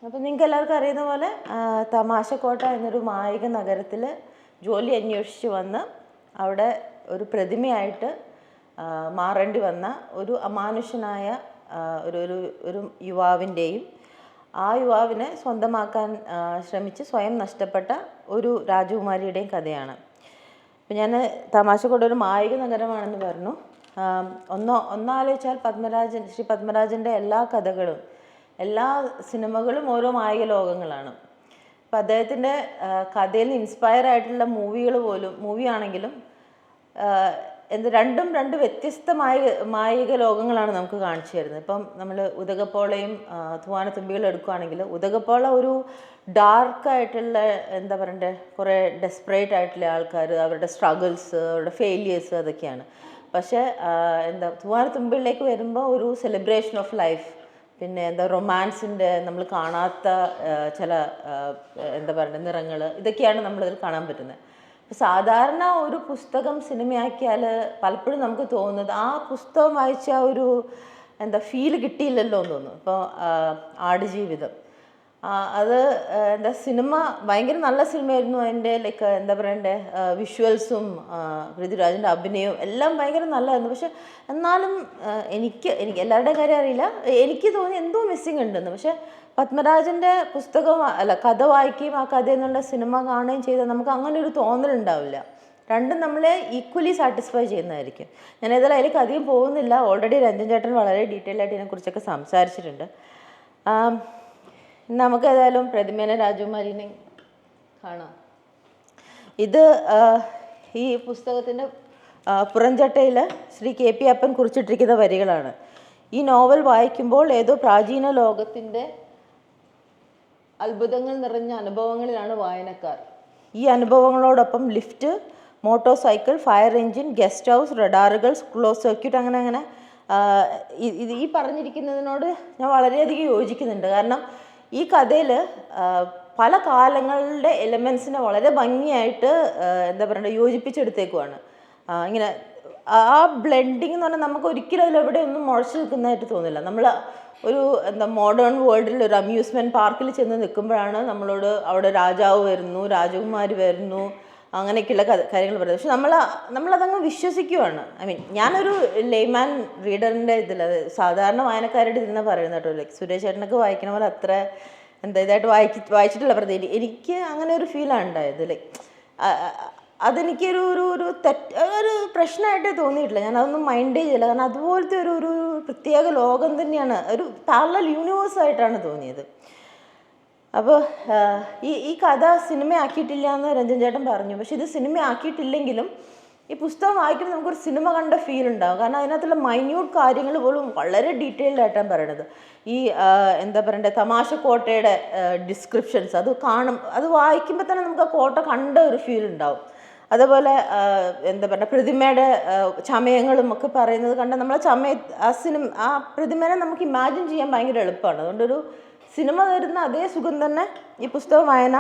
അപ്പോൾ നിങ്ങൾക്ക് എല്ലാവർക്കും അറിയുന്ന പോലെ തമാശക്കോട്ട എന്നൊരു മായിക നഗരത്തിൽ ജോലി അന്വേഷിച്ച് വന്ന് അവിടെ ഒരു പ്രതിമയായിട്ട് മാറേണ്ടി വന്ന ഒരു അമാനുഷനായ ഒരു ഒരു ഒരു യുവാവിൻ്റെയും ആ യുവാവിനെ സ്വന്തമാക്കാൻ ശ്രമിച്ച് സ്വയം നഷ്ടപ്പെട്ട ഒരു രാജകുമാരിയുടെയും കഥയാണ്. അപ്പം ഞാൻ തമാശക്കോട്ട ഒരു മായിക നഗരമാണെന്ന് പറഞ്ഞു. ഒന്നാലോചിച്ചാൽ ശ്രീ പത്മരാജൻ്റെ എല്ലാ കഥകളും എല്ലാ സിനിമകളും ഓരോ മായിക ലോകങ്ങളാണ്. അപ്പം അദ്ദേഹത്തിൻ്റെ കഥയിൽ ഇൻസ്പയർ ആയിട്ടുള്ള മൂവികൾ പോലും മൂവിയാണെങ്കിലും രണ്ടും രണ്ട് വ്യത്യസ്ത മായിക ലോകങ്ങളാണ് നമുക്ക് കാണിച്ചു തരുന്നത്. ഇപ്പം നമ്മൾ ഉദകപ്പോളയും തൂവാനത്തുമ്പികളും എടുക്കുകയാണെങ്കിൽ ഉദകപ്പോള ഒരു ഡാർക്കായിട്ടുള്ള എന്താ പറയണ്ടേ കുറേ ഡെസ്പറേറ്റ് ആയിട്ടുള്ള ആൾക്കാർ, അവരുടെ സ്ട്രഗിൾസ്, അവരുടെ ഫെയിലിയേഴ്സ് അതൊക്കെയാണ്. പക്ഷേ തൂവാനത്തുമ്പികളിലേക്ക് വരുമ്പോൾ ഒരു സെലിബ്രേഷൻ ഓഫ് ലൈഫ്, പിന്നെ റൊമാൻസിൻ്റെ നമ്മൾ കാണാത്ത ചില എന്താ പറയുക നിറങ്ങൾ, ഇതൊക്കെയാണ് നമ്മളിതിൽ കാണാൻ പറ്റുന്നത്. സാധാരണ ഒരു പുസ്തകം സിനിമയാക്കിയാൽ പലപ്പോഴും നമുക്ക് തോന്നുന്നത് ആ പുസ്തകം വായിച്ച ഒരു ഫീൽ കിട്ടിയില്ലല്ലോ എന്ന് തോന്നും. ഇപ്പോൾ ആടുജീവിതം അത് സിനിമ ഭയങ്കര നല്ല സിനിമയായിരുന്നു. അതിൻ്റെ എന്താ പറയണ്ടേ വിഷ്വൽസും പൃഥ്വിരാജിൻ്റെ അഭിനയവും എല്ലാം ഭയങ്കര നല്ലതായിരുന്നു. പക്ഷെ എന്നാലും എനിക്ക് എല്ലാവരുടെയും കാര്യം അറിയില്ല, എനിക്ക് തോന്നി എന്തോ മിസ്സിങ് ഉണ്ടെന്ന്. പക്ഷെ പത്മരാജൻ്റെ പുസ്തകം കഥ വായിക്കുകയും ആ കഥയിൽ നിന്നുള്ള സിനിമ കാണുകയും ചെയ്താൽ നമുക്ക് അങ്ങനെ ഒരു തോന്നലുണ്ടാവില്ല. രണ്ടും നമ്മളെ ഈക്വലി സാറ്റിസ്ഫൈ ചെയ്യുന്നതായിരിക്കും. ഞാൻ ഏതായാലും അതിലേക്ക് അധികം പോകുന്നില്ല. ഓൾറെഡി രഞ്ജൻ ചേട്ടൻ വളരെ ഡീറ്റെയിൽ ആയിട്ട് ഇതിനെക്കുറിച്ചൊക്കെ സംസാരിച്ചിട്ടുണ്ട്. നമുക്ക് ഏതായാലും പ്രതിമേനെ രാജകുമാരിനെ കാണാം. ഇത് ഈ പുസ്തകത്തിൻ്റെ പുറംചട്ടയിൽ ശ്രീ KP അപ്പൻ കുറിച്ചിട്ടിരിക്കുന്ന വരികളാണ്. ഈ നോവൽ വായിക്കുമ്പോൾ ഏതോ പ്രാചീന ലോകത്തിൻ്റെ അത്ഭുതങ്ങൾ നിറഞ്ഞ അനുഭവങ്ങളിലാണ് വായനക്കാർ. ഈ അനുഭവങ്ങളോടൊപ്പം lift, motor cycle, fire engine, guest house, റഡാറുകൾ, ക്ലോസ് സർക്യൂട്ട്, അങ്ങനെ ഈ പറഞ്ഞിരിക്കുന്നതിനോട് ഞാൻ വളരെയധികം യോജിക്കുന്നുണ്ട്. കാരണം ഈ കഥയിൽ പല കാലങ്ങളുടെ എലമെൻസിനെ വളരെ ഭംഗിയായിട്ട് എന്താ പറയുക യോജിപ്പിച്ചെടുത്തേക്കുവാണ്. ഇങ്ങനെ ആ ബ്ലെൻഡിങ് എന്ന് പറഞ്ഞാൽ നമുക്ക് ഒരിക്കലും അതിലെവിടെ ഒന്നും മുഴച്ചു നിൽക്കുന്നതായിട്ട് തോന്നില്ല. നമ്മൾ ഒരു മോഡേൺ വേൾഡിൽ ഒരു അമ്യൂസ്മെൻറ്റ് പാർക്കിൽ ചെന്ന് നിൽക്കുമ്പോഴാണ് നമ്മളോട് അവിടെ രാജാവ് വരുന്നു, രാജകുമാരി വരുന്നു, അങ്ങനെയൊക്കെയുള്ള കാര്യങ്ങൾ പറയുന്നത്. പക്ഷെ നമ്മളതങ്ങ് വിശ്വസിക്കുവാണ്. ഞാനൊരു ലേമാൻ റീഡറിൻ്റെ ഇതിൽ സാധാരണ വായനക്കാരുടെ ഇതിൽ നിന്നാണ് പറയുന്നത് കേട്ടോ. സുരേഷ് ചേട്ടനൊക്കെ വായിക്കണ പോലെ അത്ര ഇതായിട്ട് വായിച്ചിട്ടില്ല പറഞ്ഞത്. എനിക്ക് അങ്ങനെ ഒരു ഫീലാണ് ഉണ്ടായത്. അതെനിക്കൊരു ഒരു പ്രശ്നമായിട്ടേ തോന്നിയിട്ടില്ല. ഞാൻ അതൊന്നും മൈൻഡേ ചെയ്തില്ല. കാരണം അതുപോലത്തെ ഒരു പ്രത്യേക ലോകം തന്നെയാണ്, ഒരു പാരലൽ യൂണിവേഴ്സായിട്ടാണ് തോന്നിയത്. അപ്പോൾ ഈ കഥ സിനിമയാക്കിയിട്ടില്ല എന്ന് രഞ്ജൻ ചേട്ടൻ പറഞ്ഞു. പക്ഷെ ഇത് സിനിമയാക്കിയിട്ടില്ലെങ്കിലും ഈ പുസ്തകം വായിക്കുമ്പോൾ നമുക്കൊരു സിനിമ കണ്ട ഫീൽ ഉണ്ടാകും. കാരണം അതിനകത്തുള്ള മൈന്യൂട്ട് കാര്യങ്ങൾ പോലും വളരെ ഡീറ്റെയിൽഡ് ആയിട്ടാണ് പറയണത്. ഈ എന്താ പറയണ്ടേ തമാശക്കോട്ടയുടെ ഡിസ്ക്രിപ്ഷൻസ് അത് വായിക്കുമ്പോൾ തന്നെ നമുക്ക് ആ കോട്ട കണ്ട ഒരു ഫീൽ ഉണ്ടാവും. അതേപോലെ എന്താ പറയുക പ്രതിമയുടെ ചമയങ്ങളും ഒക്കെ പറയുന്നത് കണ്ടാൽ നമ്മളെ ആ പ്രതിമേനെ നമുക്ക് ഇമാജിൻ ചെയ്യാൻ ഭയങ്കര എളുപ്പമാണ്. അതുകൊണ്ടൊരു സിനിമ തരുന്ന അതേ സുഖം തന്നെ ഈ പുസ്തക വായന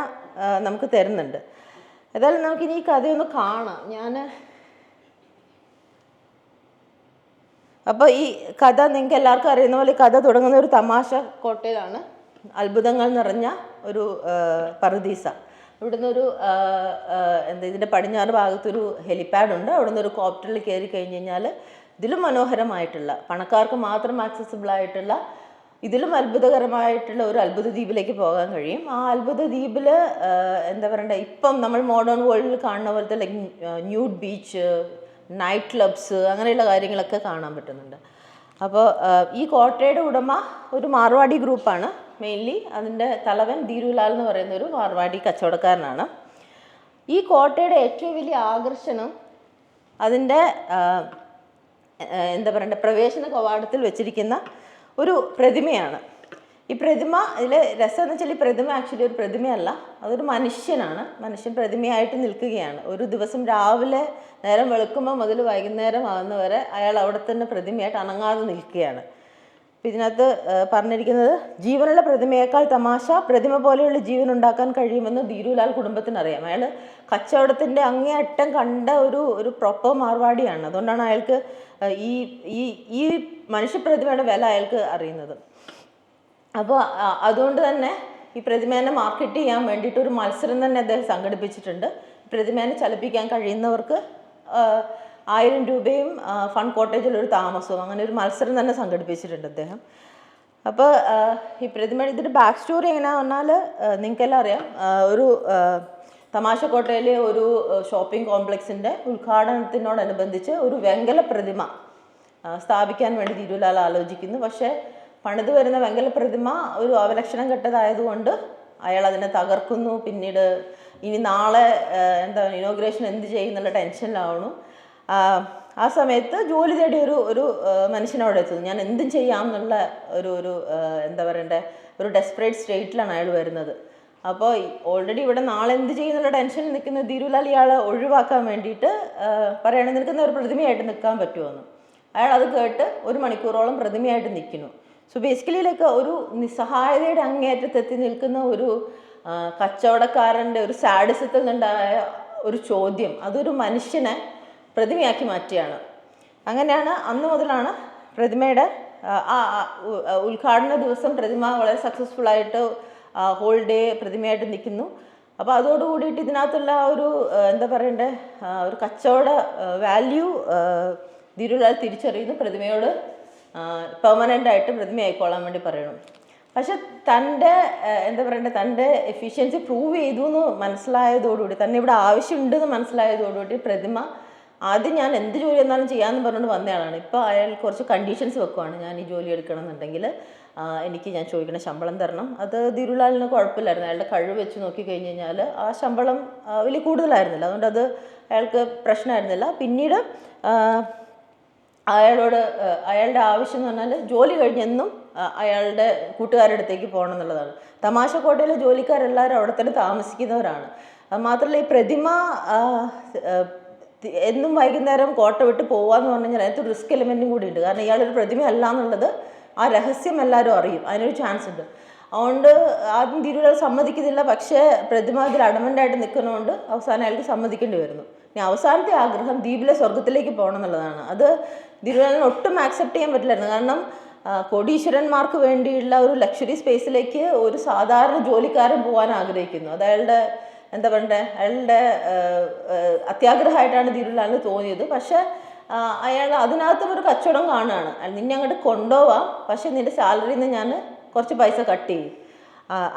നമുക്ക് തരുന്നുണ്ട്. ഏതായാലും നമുക്കിനി ഈ കഥയൊന്ന് കാണാം. അപ്പോൾ ഈ കഥ നിങ്ങൾക്ക് എല്ലാവർക്കും അറിയുന്ന പോലെ കഥ തുടങ്ങുന്ന ഒരു തമാശ കോട്ടയിലാണ്. അത്ഭുതങ്ങൾ നിറഞ്ഞ ഒരു പറുദീസ. ഇവിടുന്ന് ഒരു ഇതിൻ്റെ പടിഞ്ഞാറ് ഭാഗത്തൊരു ഹെലിപ്പാഡുണ്ട്. അവിടുന്ന് ഒരു കോപ്റ്ററിൽ കയറി കഴിഞ്ഞ് കഴിഞ്ഞാൽ ഇതിലും മനോഹരമായിട്ടുള്ള പണക്കാർക്ക് മാത്രം ആക്സസിബിളായിട്ടുള്ള ഇതിലും അത്ഭുതകരമായിട്ടുള്ള ഒരു അത്ഭുത ദ്വീപിലേക്ക് പോകാൻ കഴിയും. ആ അത്ഭുത ദ്വീപിൽ എന്താ പറയണ്ടേ ഇപ്പം നമ്മൾ മോഡേൺ വേൾഡിൽ കാണുന്ന പോലത്തെ ന്യൂഡ് ബീച്ച്, നൈറ്റ് ക്ലബ്സ്, അങ്ങനെയുള്ള കാര്യങ്ങളൊക്കെ കാണാൻ പറ്റുന്നുണ്ട്. അപ്പോൾ ഈ കോട്ടയുടെ ഉടമ ഒരു മാർവാടി ഗ്രൂപ്പാണ്. മെയിൻലി അതിൻ്റെ തലവൻ ധീരുലാൽ എന്ന് പറയുന്ന ഒരു മാർവാടി കച്ചവടക്കാരനാണ്. ഈ കോട്ടയുടെ ഏറ്റവും വലിയ ആകർഷണം അതിൻ്റെ എന്താ പറയണ്ടേ പ്രവേശന കവാടത്തിൽ വെച്ചിരിക്കുന്ന ഒരു പ്രതിമയാണ്. ഈ പ്രതിമ ഇതിൽ രസം എന്ന് വെച്ചാൽ ഈ പ്രതിമ ആക്ച്വലി ഒരു പ്രതിമയല്ല, അതൊരു മനുഷ്യനാണ്. മനുഷ്യൻ പ്രതിമയായിട്ട് നിൽക്കുകയാണ്. ഒരു ദിവസം രാവിലെ നേരം വെളുക്കുമ്പോൾ മുതൽ വൈകുന്നേരം ആകുന്നവരെ അയാൾ അവിടെ തന്നെ പ്രതിമയായിട്ട് അനങ്ങാതെ നിൽക്കുകയാണ്. അപ്പം ഇതിനകത്ത് പറഞ്ഞിരിക്കുന്നത് ജീവനുള്ള പ്രതിമയേക്കാൾ തമാശ പ്രതിമ പോലെയുള്ള ജീവൻ ഉണ്ടാക്കാൻ കഴിയുമെന്ന് ധീരുലാൽ കുടുംബത്തിനറിയാം. അയാൾ കച്ചവടത്തിൻ്റെ അങ്ങേയറ്റം കണ്ട ഒരു പ്രോപ്പർ മാർവാടിയാണ്. അതുകൊണ്ടാണ് അയാൾക്ക് ഈ മനുഷ്യപ്രതിമയുടെ വില അയാൾക്ക് അറിയുന്നത്. അപ്പോൾ അതുകൊണ്ട് തന്നെ ഈ പ്രതിമേനെ മാർക്കറ്റ് ചെയ്യാൻ വേണ്ടിയിട്ട് ഒരു മത്സരം തന്നെ അദ്ദേഹം സംഘടിപ്പിച്ചിട്ടുണ്ട്. പ്രതിമേനെ ചലിപ്പിക്കാൻ കഴിയുന്നവർക്ക് 1000 രൂപയും ഫൺ കോട്ടേജിൽ ഒരു താമസവും, അങ്ങനെ ഒരു മത്സരം തന്നെ സംഘടിപ്പിച്ചിട്ടുണ്ട് അദ്ദേഹം. അപ്പോൾ ഈ പ്രതിമ ഇതിൻ്റെ ബാക്ക് സ്റ്റോറി എങ്ങനെയാണെന്ന് പറഞ്ഞാൽ നിങ്ങൾക്കെല്ലാം അറിയാം. ഒരു തമാശക്കോട്ടയിലെ ഒരു ഷോപ്പിംഗ് കോംപ്ലക്സിൻ്റെ ഉദ്ഘാടനത്തിനോടനുബന്ധിച്ച് ഒരു വെങ്കല പ്രതിമ സ്ഥാപിക്കാൻ വേണ്ടി തിരുലാൽ ആലോചിക്കുന്നു. പക്ഷേ പണിത് വരുന്ന വെങ്കല പ്രതിമ ഒരു അവലക്ഷണം കെട്ടതായതുകൊണ്ട് അയാൾ അതിനെ തകർക്കുന്നു. പിന്നീട് ഇനി നാളെ ഇനോഗ്രേഷൻ എന്ത് ചെയ്യുന്നുള്ള ടെൻഷനിലാവണു. ആ സമയത്ത് ജോലി തേടി ഒരു മനുഷ്യനവിടെ എത്തുന്നു. ഞാൻ എന്തും ചെയ്യാം എന്നുള്ള ഒരു എന്താ പറയണ്ടേ, ഒരു ഡെസ്പറേറ്റ് സ്റ്റേറ്റിലാണ് അയാൾ വരുന്നത്. അപ്പോൾ ഓൾറെഡി ഇവിടെ നാളെ എന്ത് ചെയ്യുന്നുള്ള ടെൻഷനിൽ നിൽക്കുന്ന തിരുലാൽ ഇയാളെ ഒഴിവാക്കാൻ വേണ്ടിയിട്ട് പറയണത് നിൽക്കുന്ന ഒരു പ്രതിമയായിട്ട് നിൽക്കാൻ പറ്റുമെന്ന്. അയാൾ അത് കേട്ട് 1 മണിക്കൂറോളം പ്രതിമയായിട്ട് നിൽക്കുന്നു. സോ ബേസിക്കലി ഒരു നിസ്സഹായതയുടെ അങ്ങേയറ്റത്തെത്തി നിൽക്കുന്ന ഒരു കച്ചവടക്കാരൻ്റെ ഒരു സാഡിസത്തിൽ നിന്നുണ്ടായ ഒരു ചോദ്യം അതൊരു മനുഷ്യനെ പ്രതിമയാക്കി മാറ്റിയാണ്. അങ്ങനെയാണ് അന്ന് മുതലാണ് പ്രതിമയുടെ ഉദ്ഘാടന ദിവസം പ്രതിമ വളരെ സക്സസ്ഫുള്ളായിട്ട് ഹോൾ ഡേ പ്രതിമയായിട്ട് നിൽക്കുന്നു. അപ്പോൾ അതോടുകൂടിയിട്ട് ഇതിനകത്തുള്ള ഒരു എന്താ പറയണ്ടേ, ഒരു കച്ചവട വാല്യൂ തിരുലാൽ തിരിച്ചറിയുന്നു. പ്രതിമയോട് പെർമനൻ്റായിട്ട് പ്രതിമയായിക്കോളാൻ വേണ്ടി പറയണം. പക്ഷെ തൻ്റെ എന്താ പറയണ്ടേ, തൻ്റെ എഫിഷ്യൻസി പ്രൂവ് ചെയ്തു എന്ന് മനസ്സിലായതോടുകൂടി, തന്നെ ഇവിടെ ആവശ്യമുണ്ടെന്ന് മനസ്സിലായതോടുകൂടി പ്രതിമ ആദ്യം ഞാൻ എന്ത് ജോലി എന്നാലും ചെയ്യാമെന്ന് പറഞ്ഞുകൊണ്ട് വന്നയാളാണ്. ഇപ്പോൾ അയാൾ കുറച്ച് കണ്ടീഷൻസ് വെക്കുവാണ്. ഞാൻ ഈ ജോലി എടുക്കണം എന്നുണ്ടെങ്കിൽ ഞാൻ ചോദിക്കണ ശമ്പളം തരണം. അത് തിരുലാലിന് കുഴപ്പമില്ലായിരുന്നു. അയാളുടെ കഴിവ് വെച്ച് നോക്കിക്കഴിഞ്ഞ് കഴിഞ്ഞാൽ ആ ശമ്പളം വലിയ കൂടുതലായിരുന്നില്ല. അതുകൊണ്ട് അത് അയാൾക്ക് പ്രശ്നമായിരുന്നില്ല. പിന്നീട് അയാളുടെ ആവശ്യം എന്ന് പറഞ്ഞാൽ ജോലി കഴിഞ്ഞെന്നും അയാളുടെ കൂട്ടുകാരുടെ അടുത്തേക്ക് പോകണം എന്നുള്ളതാണ്. തമാശക്കോട്ടയിലെ ജോലിക്കാരെല്ലാവരും അവിടെ തന്നെ താമസിക്കുന്നവരാണ്. മാത്രമല്ല ഈ പ്രതിമ എന്നും വൈകുന്നേരം കോട്ട വിട്ട് പോകാമെന്ന് പറഞ്ഞു കഴിഞ്ഞാൽ അതിനകത്ത് റിസ്ക് എലിമെൻറ്റും കൂടി ഉണ്ട്. കാരണം ഇയാളൊരു പ്രതിമ അല്ല എന്നുള്ളത് ആ രഹസ്യം എല്ലാവരും അറിയും. അതിനൊരു ചാൻസ് ഉണ്ട്. അതുകൊണ്ട് ആദ്യം തിരുലാൽ സമ്മതിക്കുന്നില്ല. പക്ഷേ പ്രതിമ അതിൽ അഡമൻ്റായിട്ട് നിൽക്കുന്നതുകൊണ്ട് അവസാനം അയാൾക്ക് സമ്മതിക്കേണ്ടി വരുന്നു. ഇനി അവസാനത്തെ ആഗ്രഹം ദ്വീപിലെ സ്വർഗത്തിലേക്ക് പോകണം എന്നുള്ളതാണ്. അത് തിരുലാലിന് ഒട്ടും ആക്സെപ്റ്റ് ചെയ്യാൻ പറ്റില്ലായിരുന്നു. കാരണം കോടീശ്വരന്മാർക്ക് വേണ്ടിയുള്ള ഒരു ലക്ഷറി സ്പേസിലേക്ക് ഒരു സാധാരണ ജോലിക്കാരൻ പോകാൻ ആഗ്രഹിക്കുന്നു. അത് അയാളുടെ എന്താ പറയണ്ടേ, അയാളുടെ അത്യാഗ്രഹമായിട്ടാണ് തിരുലാലിന് തോന്നിയത്. പക്ഷേ അയാൾ അതിനകത്തും ഒരു കച്ചവടം കാണുകയാണ്. നിന്നെ അങ്ങോട്ട് കൊണ്ടുപോവാം, പക്ഷെ നിൻ്റെ സാലറിയിൽ നിന്ന് ഞാൻ കുറച്ച് പൈസ കട്ട് ചെയ്യും.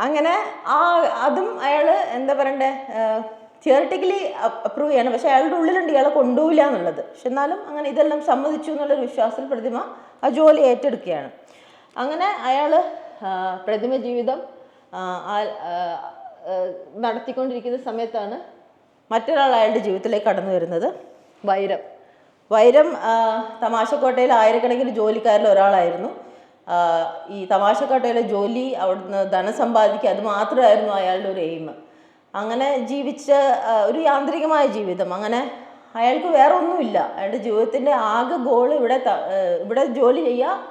അങ്ങനെ അതും അയാൾ എന്താ പറയണ്ടേ, തിയറിറ്റിക്കലി അപ്രൂവ് ചെയ്യണം. പക്ഷെ അയാളുടെ ഉള്ളിലുണ്ട് ഇയാളെ കൊണ്ടുപോയില്ല എന്നുള്ളത്. പക്ഷെ എന്നാലും അങ്ങനെ ഇതെല്ലാം സമ്മതിച്ചു എന്നുള്ളൊരു വിശ്വാസത്തിൽ പ്രതിമ ആ ജോലി ഏറ്റെടുക്കുകയാണ്. അങ്ങനെ അയാൾ പ്രതിമ ജീവിതം നടത്തിക്കൊണ്ടിരിക്കുന്ന സമയത്താണ് മറ്റൊരാൾ അയാളുടെ ജീവിതത്തിലേക്ക് കടന്നു വരുന്നത്. വൈരം തമാശക്കോട്ടയിൽ ആയിരക്കണക്കിന് ജോലിക്കാരിൽ ഒരാളായിരുന്നു. ഈ തമാശക്കോട്ടയിലെ ജോലി, അവിടുന്ന് ധനം സമ്പാദിക്കുക, അത് മാത്രമായിരുന്നു അയാളുടെ ഒരു എയിം. അങ്ങനെ ജീവിച്ച ഒരു യാന്ത്രികമായ ജീവിതം. അങ്ങനെ അയാൾക്ക് വേറെ ഒന്നുമില്ല. അയാളുടെ ജീവിതത്തിൻ്റെ ആകെ ഗോൾ ഇവിടെ ജോലി ചെയ്യുക,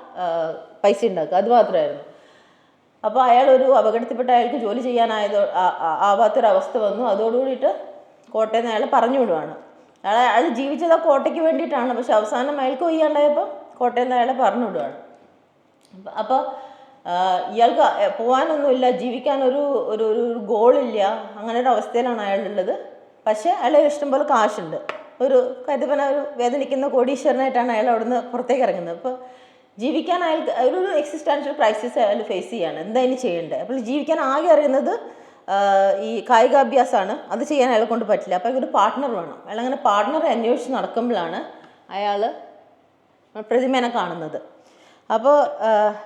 പൈസ ഉണ്ടാക്കുക, അത് മാത്രമായിരുന്നു. അപ്പോൾ അയാളൊരു അപകടത്തിൽപ്പെട്ട അയാൾക്ക് ജോലി ആവാത്തൊരവസ്ഥ വന്നു. അതോടുകൂടിയിട്ട് കോട്ടയിൽ നിന്ന് അയാൾ പറഞ്ഞു വിടുവാണ്. അയാൾ ജീവിച്ചത് കോട്ടയ്ക്ക് വേണ്ടിയിട്ടാണ്. പക്ഷെ അവസാനം അയാൾക്ക് വയ്യാണ്ടായപ്പോൾ കോട്ടയിൽ നിന്ന് അയാളെ പറഞ്ഞു വിടുവാണ്. അപ്പോൾ ഇയാൾക്ക് പോകാനൊന്നുമില്ല, ജീവിക്കാൻ ഒരു ഗോളില്ല. അങ്ങനെ ഒരു അവസ്ഥയിലാണ് അയാളുള്ളത്. പക്ഷേ അയാളെ ഇഷ്ടംപോലെ കാശുണ്ട്. ഒരു വേദനിക്കുന്ന കോടീശ്വരനായിട്ടാണ് അയാൾ അവിടുന്ന് പുറത്തേക്ക് ഇറങ്ങുന്നത്. അപ്പോൾ ജീവിക്കാൻ അയാൾക്ക് ഒരു എക്സിസ്റ്റൻഷ്യൽ ക്രൈസിസ് അയാൾ ഫേസ് ചെയ്യാണ്. എന്താ ഇനി ചെയ്യേണ്ടത്? അപ്പോൾ ജീവിക്കാൻ ആകെ അറിയുന്നത് ഈ കായികാഭ്യാസമാണ്. അത് ചെയ്യാൻ അയാളെ കൊണ്ട് പറ്റില്ല. അപ്പോൾ ഒരു പാർട്ട്ണർ വേണം. അയാൾ അങ്ങനെ പാർട്ട്ണറെ അന്വേഷിച്ച് നടക്കുമ്പോഴാണ് അയാൾ പ്രതിമേനെ കാണുന്നത്. അപ്പോൾ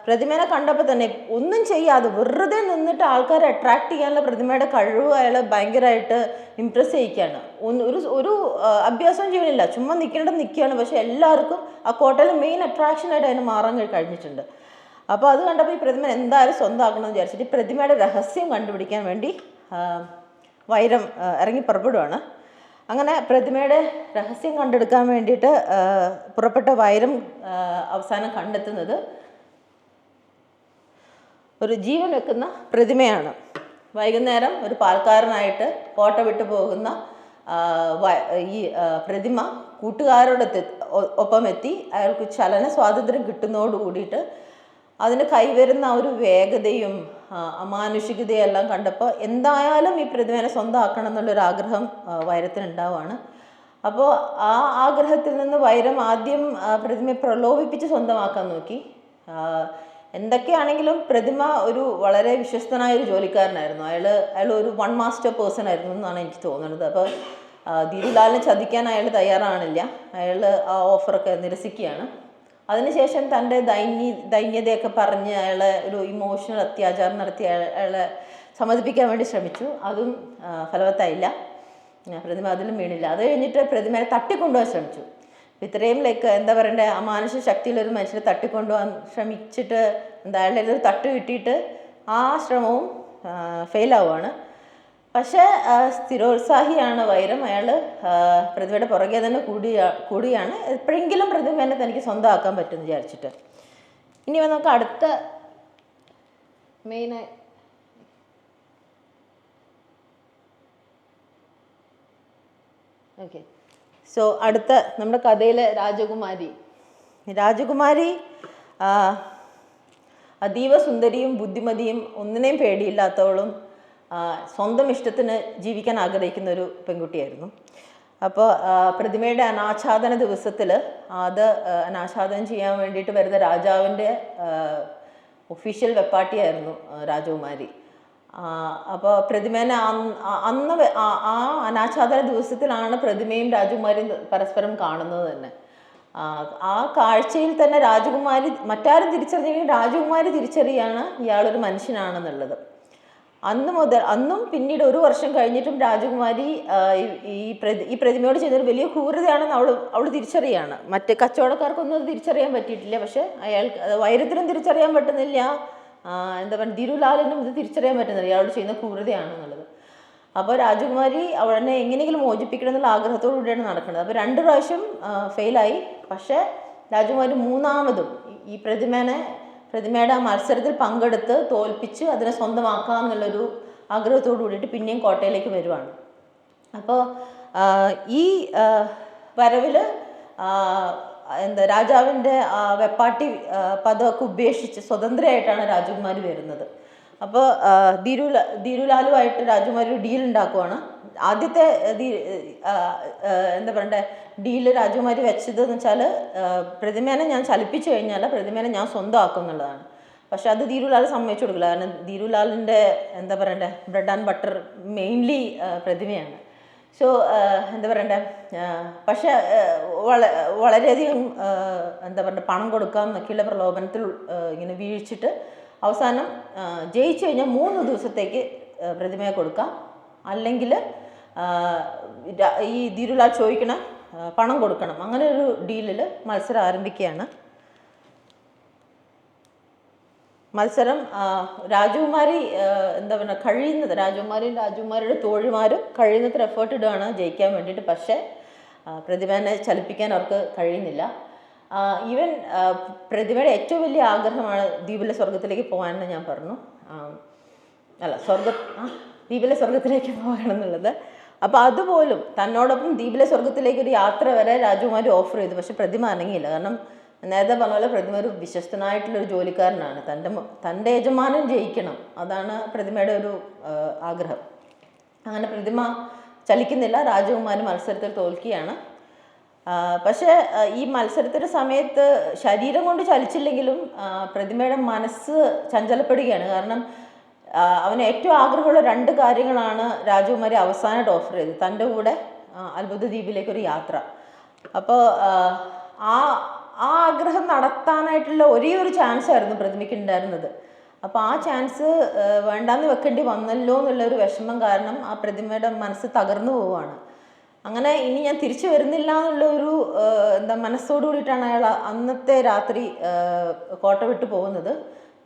പ്രതിമേനെ കണ്ടപ്പോൾ തന്നെ ഒന്നും ചെയ്യാതെ വെറുതെ നിന്നിട്ട് ആൾക്കാരെ അട്രാക്ട് ചെയ്യാനുള്ള പ്രതിമയുടെ കഴിവ് അയാൾ ഭയങ്കരമായിട്ട് ഇമ്പ്രസ് ചെയ്യിക്കുകയാണ്. ഒരു അഭ്യാസവും ചെയ്യണില്ല, ചുമ്മാ നിൽക്കുകയാണ്. പക്ഷെ എല്ലാവർക്കും ആ കോട്ടയിലെ മെയിൻ അട്രാക്ഷനായിട്ട് അതിന് മാറാൻ കഴിഞ്ഞിട്ടുണ്ട്. അപ്പോൾ അത് കണ്ടപ്പോൾ ഈ പ്രതിമ എന്തായാലും സ്വന്തമാക്കണമെന്ന് വിചാരിച്ചിട്ട് ഈ പ്രതിമയുടെ രഹസ്യം കണ്ടുപിടിക്കാൻ വേണ്ടി വൈരം ഇറങ്ങി പുറപ്പെടുവാണ്. അങ്ങനെ പ്രതിമയുടെ രഹസ്യം കണ്ടെടുക്കാൻ വേണ്ടിയിട്ട് പുറപ്പെട്ട വൈരം അവസാനം കണ്ടെത്തുന്നത് ഒരു ജീവൻ വെക്കുന്ന പ്രതിമയാണ്. വൈകുന്നേരം ഒരു പാൽക്കാരനായിട്ട് കോട്ട വിട്ടു പോകുന്ന ഈ പ്രതിമ കൂട്ടുകാരോട് ഒപ്പം എത്തി. അയാൾക്ക് ചലന സ്വാതന്ത്ര്യം കിട്ടുന്നതോട് കൂടിയിട്ട് അതിന് കൈവരുന്ന ഒരു വേഗതയും അമാനുഷികതയും എല്ലാം കണ്ടപ്പോൾ എന്തായാലും ഈ പ്രതിമേനെ സ്വന്തമാക്കണം എന്നുള്ളൊരു ആഗ്രഹം വൈരത്തിനുണ്ടാവുകയാണ്. അപ്പോൾ ആ ആഗ്രഹത്തിൽ നിന്ന് വൈരം ആദ്യം പ്രതിമയെ പ്രലോഭിപ്പിച്ച് സ്വന്തമാക്കാൻ നോക്കി. എന്തൊക്കെയാണെങ്കിലും പ്രതിമ ഒരു വളരെ വിശ്വസ്തനായ ഒരു ജോലിക്കാരനായിരുന്നു. അയാൾ ഒരു വൺ മാസ്റ്റർ പേഴ്സൺ ആയിരുന്നു എന്നാണ് എനിക്ക് തോന്നുന്നത്. അപ്പോൾ ധീരുലാലിനെ ചതിക്കാൻ അയാൾ തയ്യാറാണില്ല. അയാൾ ആ ഓഫറൊക്കെ നിരസിക്കുകയാണ്. അതിനുശേഷം തൻ്റെ ദൈന്യതയൊക്കെ പറഞ്ഞ് അയാളെ ഒരു ഇമോഷണൽ അത്യാചാരം നടത്തി അയാളെ സമ്മതിപ്പിക്കാൻ വേണ്ടി ശ്രമിച്ചു. അതും ഫലവത്തായില്ല. പ്രതിമ അതിലും വീണില്ല. അത് കഴിഞ്ഞിട്ട് പ്രതിമയെ തട്ടിക്കൊണ്ടുപോകാൻ ശ്രമിച്ചു. ഇത്രയും എന്താ പറയണ്ടേ, അമാനുഷ ശക്തിയിലൊരു മനുഷ്യനെ തട്ടിക്കൊണ്ടുപോകാൻ ശ്രമിച്ചിട്ട് അയാളുടെ ഒരു തട്ട് കിട്ടിയിട്ട് ആ ശ്രമവും ഫെയിലാവുകയാണ്. പക്ഷേ സ്ഥിരോത്സാഹിയാണ് വൈരം. അയാൾ പ്രതിമയുടെ പുറകെ തന്നെ കൂടിയാണ് എപ്പോഴെങ്കിലും പ്രതിമേനെ തനിക്ക് സ്വന്തമാക്കാൻ പറ്റുമെന്ന് വിചാരിച്ചിട്ട്. ഇനി നമുക്ക് അടുത്ത മെയിനായി ഓക്കെ. സോ അടുത്ത നമ്മുടെ കഥയിലെ രാജകുമാരി അതീവ സുന്ദരിയും ബുദ്ധിമതിയും ഒന്നിനെയും പേടിയില്ലാത്തവളും സ്വന്തം ഇഷ്ടത്തിന് ജീവിക്കാൻ ആഗ്രഹിക്കുന്ന ഒരു പെൺകുട്ടിയായിരുന്നു. അപ്പോൾ പ്രതിമയുടെ അനാച്ഛാദന ദിവസത്തിൽ അത് അനാച്ഛാദനം ചെയ്യാൻ വേണ്ടിയിട്ട് വരുന്ന രാജാവിൻ്റെ ഒഫീഷ്യൽ വെപ്പാട്ടിയായിരുന്നു രാജകുമാരി. അപ്പോൾ പ്രതിമേനെ അന്ന് ആ അനാച്ഛാദന ദിവസത്തിലാണ് പ്രതിമയും രാജകുമാരിയും പരസ്പരം കാണുന്നത് തന്നെ. ആ കാഴ്ചയിൽ തന്നെ രാജകുമാരി മറ്റാരും തിരിച്ചറിഞ്ഞെങ്കിലും രാജകുമാരി തിരിച്ചറിയാണ് ഇയാളൊരു മനുഷ്യനാണെന്നുള്ളത്. അന്നും പിന്നീട് ഒരു വർഷം കഴിഞ്ഞിട്ടും രാജകുമാരി ഈ പ്രതിമയോട് ചെയ്തൊരു വലിയ ക്രൂരതയാണെന്ന് അവൾ തിരിച്ചറിയാണ്. മറ്റ് കച്ചവടക്കാർക്കൊന്നും അത് തിരിച്ചറിയാൻ പറ്റിയിട്ടില്ല. പക്ഷെ വൈരത്തിനും തിരിച്ചറിയാൻ പറ്റുന്നില്ല, എന്താ പറയുക, ധീരുലാലിനും ഇത് തിരിച്ചറിയാൻ പറ്റുന്നില്ല ഇയാളോട് ചെയ്യുന്ന ക്രൂരതയാണെന്നുള്ളത്. അപ്പോൾ രാജകുമാരി അവളെ എങ്ങനെയെങ്കിലും മോചിപ്പിക്കണം എന്നുള്ള ആഗ്രഹത്തോടു കൂടിയാണ് നടക്കുന്നത്. അപ്പോൾ 2 പ്രാവശ്യം ഫെയിലായി. പക്ഷേ രാജകുമാരി മൂന്നാമതും ഈ പ്രതിമയുടെ ആ മത്സരത്തിൽ പങ്കെടുത്ത് തോൽപ്പിച്ച് അതിനെ സ്വന്തമാക്കാം എന്നുള്ളൊരു ആഗ്രഹത്തോടു കൂടിയിട്ട് പിന്നെയും കോട്ടയിലേക്ക് വരുവാണ്. അപ്പോൾ ഈ വരവിൽ രാജാവിൻ്റെ വെപ്പാട്ടി പദമൊക്കെ ഉപേക്ഷിച്ച് സ്വതന്ത്രയായിട്ടാണ് രാജകുമാരി വരുന്നത്. അപ്പോൾ ധീരുലാലുമായിട്ട് രാജകുമാരി ഒരു ഡീൽ ഉണ്ടാക്കുവാണ്. ആദ്യത്തെ എന്താ പറയണ്ടേ ഡീല് രാജകുമാരി വെച്ചതെന്ന് വെച്ചാൽ പ്രതിമേനെ ഞാൻ ചലിപ്പിച്ചു കഴിഞ്ഞാൽ പ്രതിമേനെ ഞാൻ സ്വന്തമാക്കും എന്നുള്ളതാണ്. പക്ഷെ അത് ധീരുലാൽ സമ്മതിച്ചു കൊടുക്കില്ല. കാരണം ധീരുലാലിൻ്റെ എന്താ പറയണ്ടേ ബ്രെഡ് ആൻഡ് ബട്ടർ മെയിൻലി പ്രതിമയാണ്. സോ എന്താ പറയണ്ടേ പക്ഷെ വളരെയധികം എന്താ പറയണ്ടേ പണം കൊടുക്കാം എന്നൊക്കെയുള്ള പ്രലോഭനത്തിൽ ഇങ്ങനെ വീഴ്ചിട്ട് അവസാനം ജയിച്ചു കഴിഞ്ഞാൽ 3 ദിവസത്തേക്ക് പ്രതിമയെ കൊടുക്കാം, അല്ലെങ്കിൽ ഈ ധീരുലാൽ ചോദിക്കണ പണം കൊടുക്കണം. അങ്ങനെ ഒരു ഡീലിൽ മത്സരം ആരംഭിക്കുകയാണ്. മത്സരം രാജകുമാരി എന്താ പറയുക രാജകുമാരിയുടെ തോഴിമാരും കഴിയുന്നത്ര എഫേർട്ട് ഇടുകയാണ് ജയിക്കാൻ വേണ്ടിയിട്ട്. പക്ഷേ പ്രതിമേനെ ചലിപ്പിക്കാൻ അവർക്ക് കഴിയുന്നില്ല. ഈവൻ പ്രതിമയുടെ ഏറ്റവും വലിയ ആഗ്രഹമാണ് ദ്വീപിലെ സ്വർഗത്തിലേക്ക് പോകാനെന്ന് ഞാൻ പറഞ്ഞു. ദ്വീപിലെ സ്വർഗത്തിലേക്ക് പോകണം എന്നുള്ളത്. അപ്പോൾ അതുപോലും തന്നോടൊപ്പം ദ്വീപിലെ സ്വർഗത്തിലേക്ക് ഒരു യാത്ര വരെ രാജകുമാരി ഓഫർ ചെയ്തു. പക്ഷെ പ്രതിമ അനങ്ങിയില്ല. കാരണം നേരത്തെ പറഞ്ഞ പോലെ പ്രതിമ ഒരു വിശ്വസ്തനായിട്ടുള്ളൊരു ജോലിക്കാരനാണ്. തൻ്റെ യജമാനൻ ജയിക്കണം, അതാണ് പ്രതിമയുടെ ഒരു ആഗ്രഹം. അങ്ങനെ പ്രതിമ ചലിക്കുന്നില്ല. രാജകുമാരി മത്സരത്തിൽ തോൽക്കുകയാണ്. പക്ഷേ ഈ മത്സരത്തിൻ്റെ സമയത്ത് ശരീരം കൊണ്ട് ചലിച്ചില്ലെങ്കിലും പ്രതിമയുടെ മനസ്സ് ചഞ്ചലപ്പെടുകയാണ്. കാരണം അവന് ഏറ്റവും ആഗ്രഹമുള്ള 2 കാര്യങ്ങളാണ് രാജകുമാരി അവസാനമായിട്ട് ഓഫർ ചെയ്തത്. തൻ്റെ കൂടെ അത്ഭുത ദ്വീപിലേക്കൊരു യാത്ര. അപ്പോൾ ആ ആഗ്രഹം നടത്താനായിട്ടുള്ള ഒരേ ഒരു ചാൻസ് ആയിരുന്നു പ്രതിമയ്ക്ക് ഉണ്ടായിരുന്നത്. അപ്പോൾ ആ ചാൻസ് വേണ്ടാന്ന് വെക്കേണ്ടി വന്നല്ലോ എന്നുള്ളൊരു വിഷമം കാരണം ആ പ്രതിമയുടെ മനസ്സ് തകർന്നു പോവുകയാണ്. അങ്ങനെ ഇനി ഞാൻ തിരിച്ചു വരുന്നില്ല എന്നുള്ളൊരു മനസ്സോടു കൂടിയിട്ടാണ് അയാൾ അന്നത്തെ രാത്രി കോട്ട വിട്ട് പോകുന്നത്.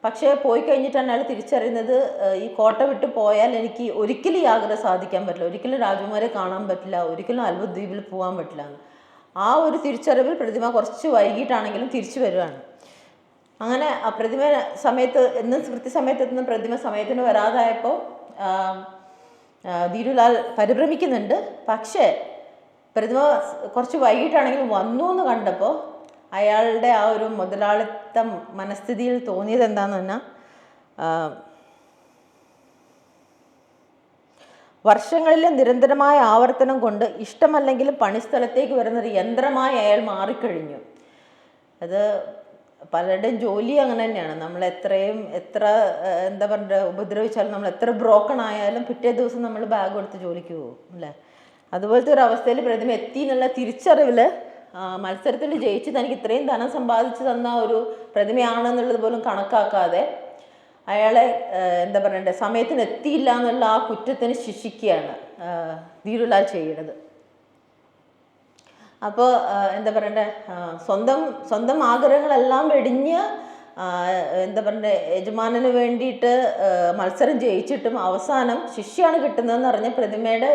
പക്ഷേ പോയി കഴിഞ്ഞിട്ടാണ് അയാൾ തിരിച്ചറിയുന്നത് ഈ കോട്ട വിട്ട് പോയാൽ എനിക്ക് ഒരിക്കലും ഈ ആഗ്രഹം സാധിക്കാൻ പറ്റില്ല, ഒരിക്കലും രാജകുമാരിയെ കാണാൻ പറ്റില്ല, ഒരിക്കലും അത്ഭുത ദ്വീപിൽ പോകാൻ പറ്റില്ല. ആ ഒരു തിരിച്ചറിവിൽ പ്രതിമ കുറച്ച് വൈകിട്ടാണെങ്കിലും തിരിച്ചു വരികയാണ്. അങ്ങനെ ആ പ്രതിമ കൃത്യസമയത്ത് എത്തുന്ന പ്രതിമ സമയത്തിന് വരാതായപ്പോൾ ധീരുലാൽ പരിഭ്രമിക്കുന്നുണ്ട്. പക്ഷേ പ്രതിമ കുറച്ച് വൈകിട്ടാണെങ്കിലും വന്നു എന്ന് കണ്ടപ്പോൾ അയാളുടെ ആ ഒരു മുതലാളിത്ത മനസ്ഥിതിയിൽ തോന്നിയത് എന്താണെന്ന് പറഞ്ഞാൽ, വർഷങ്ങളിലെ നിരന്തരമായ ആവർത്തനം കൊണ്ട് ഇഷ്ടമല്ലെങ്കിലും പണിസ്ഥലത്തേക്ക് വരുന്നൊരു യന്ത്രമായി അയാൾ മാറിക്കഴിഞ്ഞു. അത് പലരുടെയും ജോലി അങ്ങനെ തന്നെയാണ്. നമ്മൾ എത്ര എന്താ പറയുക ഉപദ്രവിച്ചാലും, നമ്മൾ എത്ര ബ്രോക്കൺ ആയാലും പിറ്റേ ദിവസം നമ്മൾ ബാഗ് എടുത്ത് ജോലിക്ക് പോകും അല്ലേ. അതുപോലത്തെ ഒരു അവസ്ഥയിൽ പ്രതിമ എത്തി എന്നുള്ള തിരിച്ചറിവിൽ മത്സരത്തിൽ ജയിച്ച് തനിക്ക് ഇത്രയും ധനം സമ്പാദിച്ചു തന്ന ഒരു പ്രതിമയാണെന്നുള്ളത് പോലും കണക്കാക്കാതെ അയാളെ എന്താ പറയണ്ടേ, സമയത്തിന് എത്തിയില്ല എന്നുള്ള ആ കുറ്റത്തിന് ശിക്ഷിക്കുകയാണ് ധീരുലാൽ ചെയ്യുന്നത്. അപ്പോൾ എന്താ പറയണ്ടേ, സ്വന്തം ആഗ്രഹങ്ങളെല്ലാം വെടിഞ്ഞ് എന്താ പറയണ്ടേ യജമാനന് വേണ്ടിയിട്ട് മത്സരം ജയിച്ചിട്ടും അവസാനം ശിക്ഷയാണ് കിട്ടുന്നതെന്ന് പറഞ്ഞ പ്രതിമയുടെ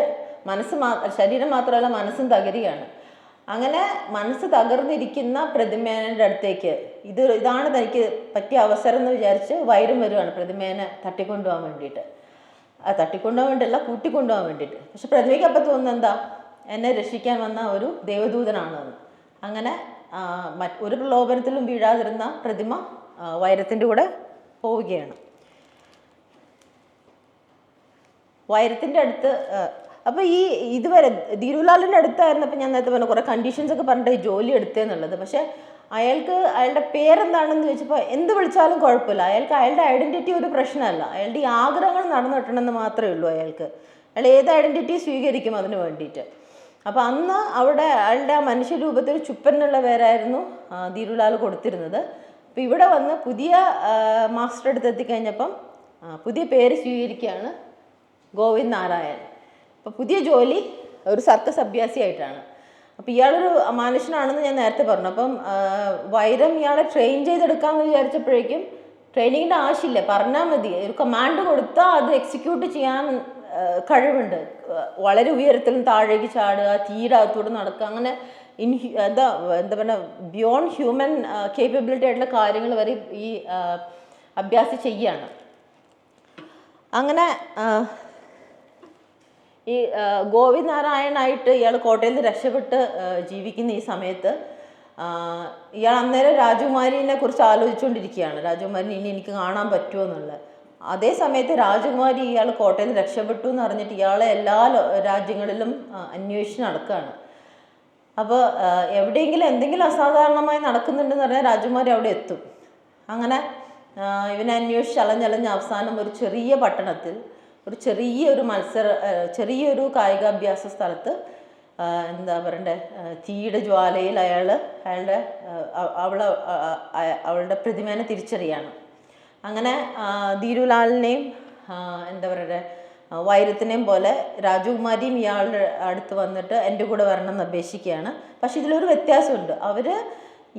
ശരീരം മാത്രമല്ല മനസ്സും തകരുകയാണ്. അങ്ങനെ മനസ്സ് തകർന്നിരിക്കുന്ന പ്രതിമേൻ്റെ അടുത്തേക്ക് ഇതാണ് തനിക്ക് പറ്റിയ അവസരം എന്ന് വിചാരിച്ച് വൈരം വരുവാണ് പ്രതിമേനെ തട്ടിക്കൊണ്ടുപോകാൻ വേണ്ടിയിട്ട്. തട്ടിക്കൊണ്ടുപോകാൻ വേണ്ടിയല്ല, കൂട്ടിക്കൊണ്ടുപോകാൻ വേണ്ടിയിട്ട്. പക്ഷെ പ്രതിമയ്ക്ക് അപ്പം തോന്നുന്നത് എന്താ, എന്നെ രക്ഷിക്കാൻ വന്ന ഒരു ദേവദൂതനാണെന്ന്. അങ്ങനെ ഒരു പ്രലോഭനത്തിലും വീഴാതിരുന്ന പ്രതിമ വൈരത്തിൻ്റെ കൂടെ പോവുകയാണ്. വൈരത്തിൻ്റെ അടുത്ത് അപ്പോൾ ഇതുവരെ ധീരുലാലിൻ്റെ അടുത്തായിരുന്നപ്പോൾ ഞാൻ നേരത്തെ പറഞ്ഞ കുറേ കണ്ടീഷൻസ് ഒക്കെ പറഞ്ഞിട്ട് ഈ ജോലി എടുത്തതെന്നുള്ളത്. പക്ഷേ അയാളുടെ പേരെന്താണെന്ന് ചോദിച്ചപ്പോൾ എന്ത് വിളിച്ചാലും കുഴപ്പമില്ല. അയാളുടെ ഐഡൻറ്റിറ്റി ഒരു പ്രശ്നമല്ല. അയാളുടെ ഈ ആഗ്രഹങ്ങൾ നടന്നു കിട്ടണമെന്ന് മാത്രമേ ഉള്ളൂ അയാൾക്ക്. അയാൾ ഏത് ഐഡൻറ്റിറ്റി സ്വീകരിക്കും അതിന് വേണ്ടിയിട്ട്. അപ്പോൾ അന്ന് അവിടെ അയാളുടെ ആ മനുഷ്യരൂപത്തിൽ ചുപ്പൻ എന്നുള്ള പേരായിരുന്നു ധീരുലാൽ കൊടുത്തിരുന്നത്. അപ്പോൾ ഇവിടെ വന്ന് പുതിയ മാസ്റ്റർ അടുത്ത് എത്തിക്കഴിഞ്ഞപ്പം പുതിയ പേര് സ്വീകരിക്കുകയാണ് ഗോവിന്ദ് നാരായൺ. അപ്പോൾ പുതിയ ജോലി ഒരു സർക്കസ് അഭ്യാസിയായിട്ടാണ്. അപ്പോൾ ഇയാളൊരു മനുഷ്യനാണെന്ന് ഞാൻ നേരത്തെ പറഞ്ഞു. അപ്പം വൈരം ഇയാളെ ട്രെയിൻ ചെയ്തെടുക്കാമെന്ന് വിചാരിച്ചപ്പോഴേക്കും ട്രെയിനിങ്ങിൻ്റെ ആവശ്യമില്ല, പറഞ്ഞാൽ മതി. ഒരു കമാൻഡ് കൊടുത്താൽ അത് എക്സിക്യൂട്ട് ചെയ്യാൻ കഴിവുണ്ട്. വളരെ ഉയരത്തിലും താഴേക്ക് ചാടുക, തീയുടെ അകത്തൂടെ നടക്കുക, അങ്ങനെ എന്താ പറയുക ബിയോണ്ട് ഹ്യൂമൻ കേപ്പബിലിറ്റി ആയിട്ടുള്ള കാര്യങ്ങൾ വരെ ഈ അഭ്യാസം ചെയ്യുകയാണ്. അങ്ങനെ ഈ ഗോവിന്ദ് നാരായണായിട്ട് ഇയാൾ കോട്ടയിൽ നിന്ന് രക്ഷപ്പെട്ട് ജീവിക്കുന്ന ഈ സമയത്ത് ഇയാൾ അന്നേരം രാജകുമാരിനെ കുറിച്ച് ആലോചിച്ചുകൊണ്ടിരിക്കുകയാണ്. രാജകുമാരിനെ ഇനി എനിക്ക് കാണാൻ പറ്റുമോ എന്നുള്ളത്. അതേ സമയത്ത് രാജകുമാരി ഇയാൾ കോട്ടയിൽ നിന്ന് രക്ഷപ്പെട്ടു എന്ന് അറിഞ്ഞിട്ട് ഇയാളെ എല്ലാ രാജ്യങ്ങളിലും അന്വേഷിച്ച് നടക്കുകയാണ്. അപ്പോൾ എവിടെയെങ്കിലും എന്തെങ്കിലും അസാധാരണമായി നടക്കുന്നുണ്ടെന്ന് പറഞ്ഞാൽ രാജകുമാരി അവിടെ എത്തും. അങ്ങനെ ഇവനെ അന്വേഷിച്ച് അലഞ്ഞലഞ്ഞ് അവസാനം ഒരു ചെറിയ പട്ടണത്തിൽ ചെറിയൊരു കായികാഭ്യാസ സ്ഥലത്ത് എന്താ പറയണ്ടേ തീയുടെ ജ്വാലയിൽ അവളുടെ പ്രതിമേനെ തിരിച്ചറിയാണ്. അങ്ങനെ ധീരുലാലിനെയും എന്താ പറയണ്ടേ വൈരത്തിനെയും പോലെ രാജകുമാരിയും ഇയാളുടെ അടുത്ത് വന്നിട്ട് എൻ്റെ കൂടെ വരണം എന്ന് അപേക്ഷിക്കുകയാണ്. പക്ഷെ ഇതിലൊരു വ്യത്യാസമുണ്ട്. അവർ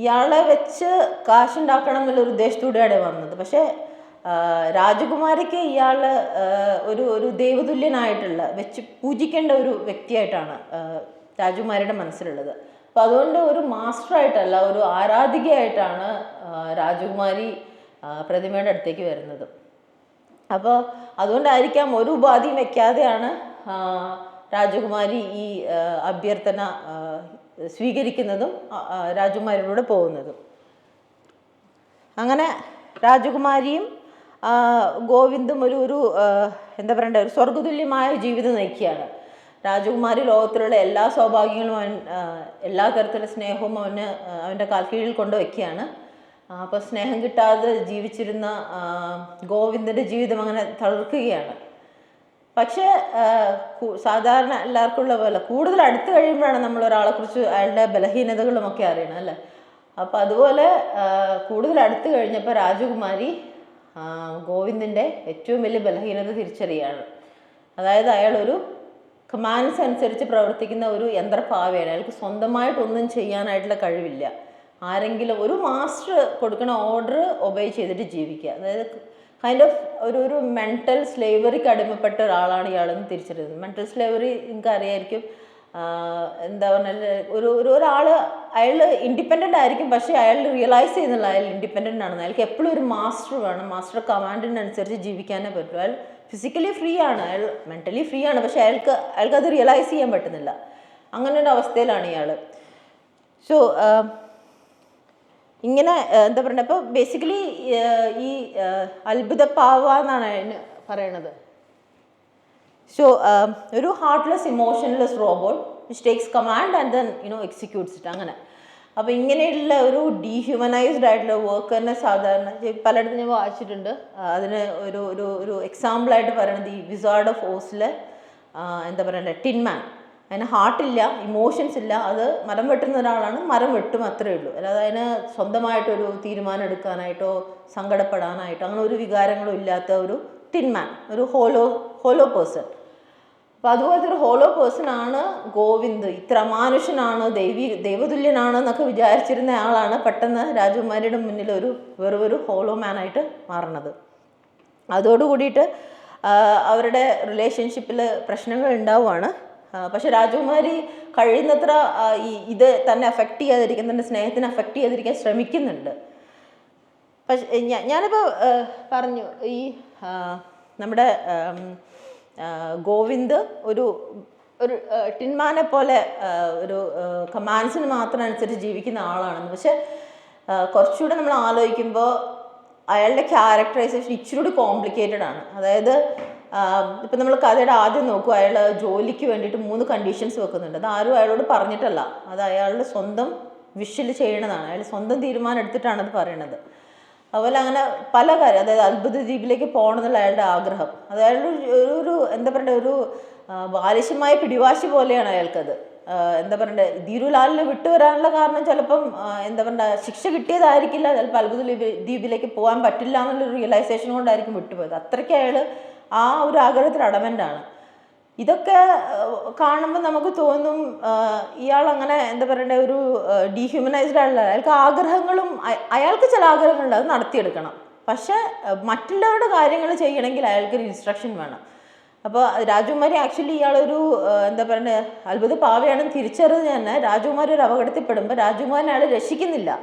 ഇയാളെ വെച്ച് കാശുണ്ടാക്കണം എന്നുള്ളൊരു ഉദ്ദേശത്തോടെയാണ് വന്നത്. പക്ഷേ രാജകുമാരിക്ക് ഇയാൾ ഒരു ദൈവതുല്യനായിട്ടുള്ള വെച്ച് പൂജിക്കേണ്ട ഒരു വ്യക്തിയായിട്ടാണ് രാജകുമാരിയുടെ മനസ്സിലുള്ളത്. അപ്പം അതുകൊണ്ട് ഒരു മാസ്റ്ററായിട്ടല്ല, ഒരു ആരാധികയായിട്ടാണ് രാജകുമാരി പ്രതിമയുടെ അടുത്തേക്ക് വരുന്നത്. അപ്പോൾ അതുകൊണ്ടായിരിക്കാം ഒരു ഉപാധിയും വെക്കാതെയാണ് രാജകുമാരി ഈ അഭ്യർത്ഥന സ്വീകരിക്കുന്നതും രാജകുമാരിയിലൂടെ പോകുന്നതും. അങ്ങനെ രാജകുമാരിയും ഗോവിന്ദും ഒരു എന്താ പറയണ്ടേ ഒരു സ്വർഗതുല്യമായ ജീവിതം നയിക്കുകയാണ്. രാജകുമാരി ലോകത്തിലുള്ള എല്ലാ സൗഭാഗ്യങ്ങളും എല്ലാ തരത്തിലുള്ള സ്നേഹവും അവൻ്റെ കാൽക്കീഴിൽ കൊണ്ടുവയ്ക്കുകയാണ്. അപ്പോൾ സ്നേഹം കിട്ടാതെ ജീവിച്ചിരുന്ന ഗോവിന്ദൻ്റെ ജീവിതം അങ്ങനെ തളർക്കുകയാണ്. പക്ഷേ സാധാരണ എല്ലാവർക്കും ഉള്ള പോലെ കൂടുതൽ അടുത്ത് കഴിയുമ്പോഴാണ് നമ്മൾ ഒരാളെക്കുറിച്ച് അയാളുടെ ബലഹീനതകളുമൊക്കെ അറിയണം അല്ലേ. അപ്പോൾ അതുപോലെ കൂടുതൽ അടുത്ത് കഴിഞ്ഞപ്പോൾ രാജകുമാരി ഗോവിന്ദൻ്റെ ഏറ്റവും വലിയ ബലഹീനത തിരിച്ചറിയാണ്. അതായത് അയാളൊരു കമാൻഡ്സ് അനുസരിച്ച് പ്രവർത്തിക്കുന്ന ഒരു യന്ത്രഭാവയാണ്. അയാൾക്ക് സ്വന്തമായിട്ടൊന്നും ചെയ്യാനായിട്ടുള്ള കഴിവില്ല. ആരെങ്കിലും ഒരു മാസ്റ്റർ കൊടുക്കുന്ന ഓർഡർ ഒബേ ചെയ്തിട്ട് ജീവിക്കുക. അതായത് കൈൻഡ് ഓഫ് ഒരു മെൻ്റൽ സ്ലേവറിക്ക് അടിമപ്പെട്ട ഒരാളാണ് ഇയാളെന്ന് തിരിച്ചറിയുന്നത്. മെൻ്റൽ സ്ലേവറി നിങ്ങൾക്ക് അറിയായിരിക്കും. എന്താ പറഞ്ഞാൽ ഒരാൾ അയാൾ ഇൻഡിപെൻഡൻ്റ് ആയിരിക്കും, പക്ഷേ അയാൾ റിയലൈസ് ചെയ്യുന്നില്ല അയാൾ ഇൻഡിപെൻഡൻ്റ് ആണെന്ന്. അയാൾക്ക് എപ്പോഴും ഒരു മാസ്റ്റർ വേണം. മാസ്റ്റർ കമാൻഡിനനുസരിച്ച് ജീവിക്കാനേ പറ്റും. അയാൾ ഫിസിക്കലി ഫ്രീ ആണ്, അയാൾ മെൻ്റലി ഫ്രീ ആണ്, പക്ഷേ അയാൾക്കത് റിയലൈസ് ചെയ്യാൻ പറ്റുന്നില്ല. അങ്ങനെ ഒരു അവസ്ഥയിലാണ് ഇയാൾ. സോ ഇങ്ങനെ എന്താ പറയുക, അപ്പോൾ ബേസിക്കലി ഈ അത്ഭുത പാവ എന്നാണ് അതിന് പറയണത്. സോ ഒരു heartless emotionless robot which takes command and then executes it, അങ്ങനെ. അപ്പോൾ ഇങ്ങനെയുള്ള ഒരു ഡീഹ്യൂമനൈസ്ഡ് ആയിട്ടുള്ള വർക്ക് തന്നെ സാധാരണ പലയിടത്തും ഞാൻ വായിച്ചിട്ടുണ്ട്. അതിന് ഒരു ഒരു ഒരു എക്സാമ്പിളായിട്ട് പറയണത് ഈ വിസാർഡ് ഓഫ് ഓസിലെ എന്താ പറയണ്ടേ, ടിൻമാൻ. അതിന് ഹാർട്ടില്ല, ഇമോഷൻസ് ഇല്ല, അത് മരം വെട്ടുന്ന ഒരാളാണ്, മരം വെട്ടും, അത്രയേ ഉള്ളൂ. അല്ലാതെ അതിന് സ്വന്തമായിട്ടൊരു തീരുമാനം എടുക്കാനായിട്ടോ സങ്കടപ്പെടാനായിട്ടോ അങ്ങനെ ഒരു വികാരങ്ങളും ഇല്ലാത്ത ഒരു ടിൻമാൻ, ഒരു ഹോലോ പേഴ്സൺ. അപ്പോൾ അതുപോലത്തെ ഒരു ഹോലോ പേഴ്സൺ ആണ് ഗോവിന്ദ്. ഇത്ര അമാനുഷനാണ്, ദൈവതുല്യനാണ് എന്നൊക്കെ വിചാരിച്ചിരുന്ന ആളാണ് പെട്ടെന്ന് രാജകുമാരിയുടെ മുന്നിൽ വെറൊരു ഹോലോ മാനായിട്ട് മാറണത്. അതോടുകൂടിയിട്ട് അവരുടെ റിലേഷൻഷിപ്പിൽ പ്രശ്നങ്ങൾ ഉണ്ടാവുകയാണ്. പക്ഷെ രാജകുമാരി കഴിയുന്നത്ര ഇത് തന്നെ അഫക്റ്റ് ചെയ്യാതിരിക്കാൻ, തൻ്റെ സ്നേഹത്തിനെ അഫക്റ്റ് ചെയ്യാതിരിക്കാൻ ശ്രമിക്കുന്നുണ്ട്. പക്ഷെ ഞാനിപ്പോൾ പറഞ്ഞു, ഈ നമ്മുടെ ഗോവിന്ദ് ഒരു ടിൻമാനെ പോലെ ഒരു കമാൻഡ്സിന് മാത്രം അനുസരിച്ച് ജീവിക്കുന്ന ആളാണെന്ന്. പക്ഷെ കുറച്ചുകൂടെ നമ്മൾ ആലോചിക്കുമ്പോൾ അയാളുടെ ക്യാരക്ടറൈസേഷൻ ഇച്ചിരി കൂടി കോംപ്ലിക്കേറ്റഡ് ആണ്. അതായത് ഇപ്പം നമ്മൾ കഥയുടെ ആദ്യം നോക്കും, അയാൾ ജോലിക്ക് വേണ്ടിയിട്ട് 3 കണ്ടീഷൻസ് വെക്കുന്നുണ്ട്. അത് ആരും അയാളോട് പറഞ്ഞിട്ടല്ല, അത് അയാളുടെ സ്വന്തം വിഷിൽ ചെയ്യണതാണ്. അയാൾ സ്വന്തം തീരുമാനം എടുത്തിട്ടാണ് അത് പറയണത്. അതുപോലെ അങ്ങനെ പല കാര്യം, അതായത് അത്ഭുത ദ്വീപിലേക്ക് പോകണം എന്നുള്ള അയാളുടെ ആഗ്രഹം, അത് അയാളുടെ ഒരു എന്താ പറയണ്ടേ, ഒരു ബാലിശമായ പിടിവാശി പോലെയാണ് അയാൾക്കത്. എന്താ പറയണ്ടേ, ധീരുലാലിനെ വിട്ടുവരാനുള്ള കാരണം ചിലപ്പം എന്താ പറയണ്ട, ശിക്ഷ കിട്ടിയതായിരിക്കില്ല, ചിലപ്പോൾ അത്ഭുത ദ്വീപിലേക്ക് പോകാൻ പറ്റില്ല എന്നുള്ളൊരു റിയലൈസേഷൻ കൊണ്ടായിരിക്കും വിട്ടുപോയത്. അത്രയ്ക്ക് അയാൾ ആ ഒരു ആഗ്രഹത്തിൽ അടമൻ്റാണ്. ഇതൊക്കെ കാണുമ്പോൾ നമുക്ക് തോന്നും ഇയാൾ അങ്ങനെ എന്താ പറയണ്ടേ, ഒരു ഡീഹ്യൂമനൈസ്ഡ് ആയിട്ടുള്ള, അയാൾക്ക് ആഗ്രഹങ്ങളും, അയാൾക്ക് ചില ആഗ്രഹങ്ങളുണ്ട്, അത് നടത്തിയെടുക്കണം. പക്ഷെ മറ്റുള്ളവരുടെ കാര്യങ്ങൾ ചെയ്യണമെങ്കിൽ അയാൾക്കൊരു ഇൻസ്ട്രക്ഷൻ വേണം. അപ്പോൾ രാജകുമാരി ആക്ച്വലി ഇയാളൊരു എന്താ പറയണ്ടേ, അത്ഭുത പാവയാണെന്ന് തിരിച്ചറിഞ്ഞ് തന്നെ രാജകുമാരി ഒരു അപകടത്തിൽപ്പെടുമ്പോൾ രാജകുമാരനെ അയാൾ രക്ഷിക്കുന്നില്ല.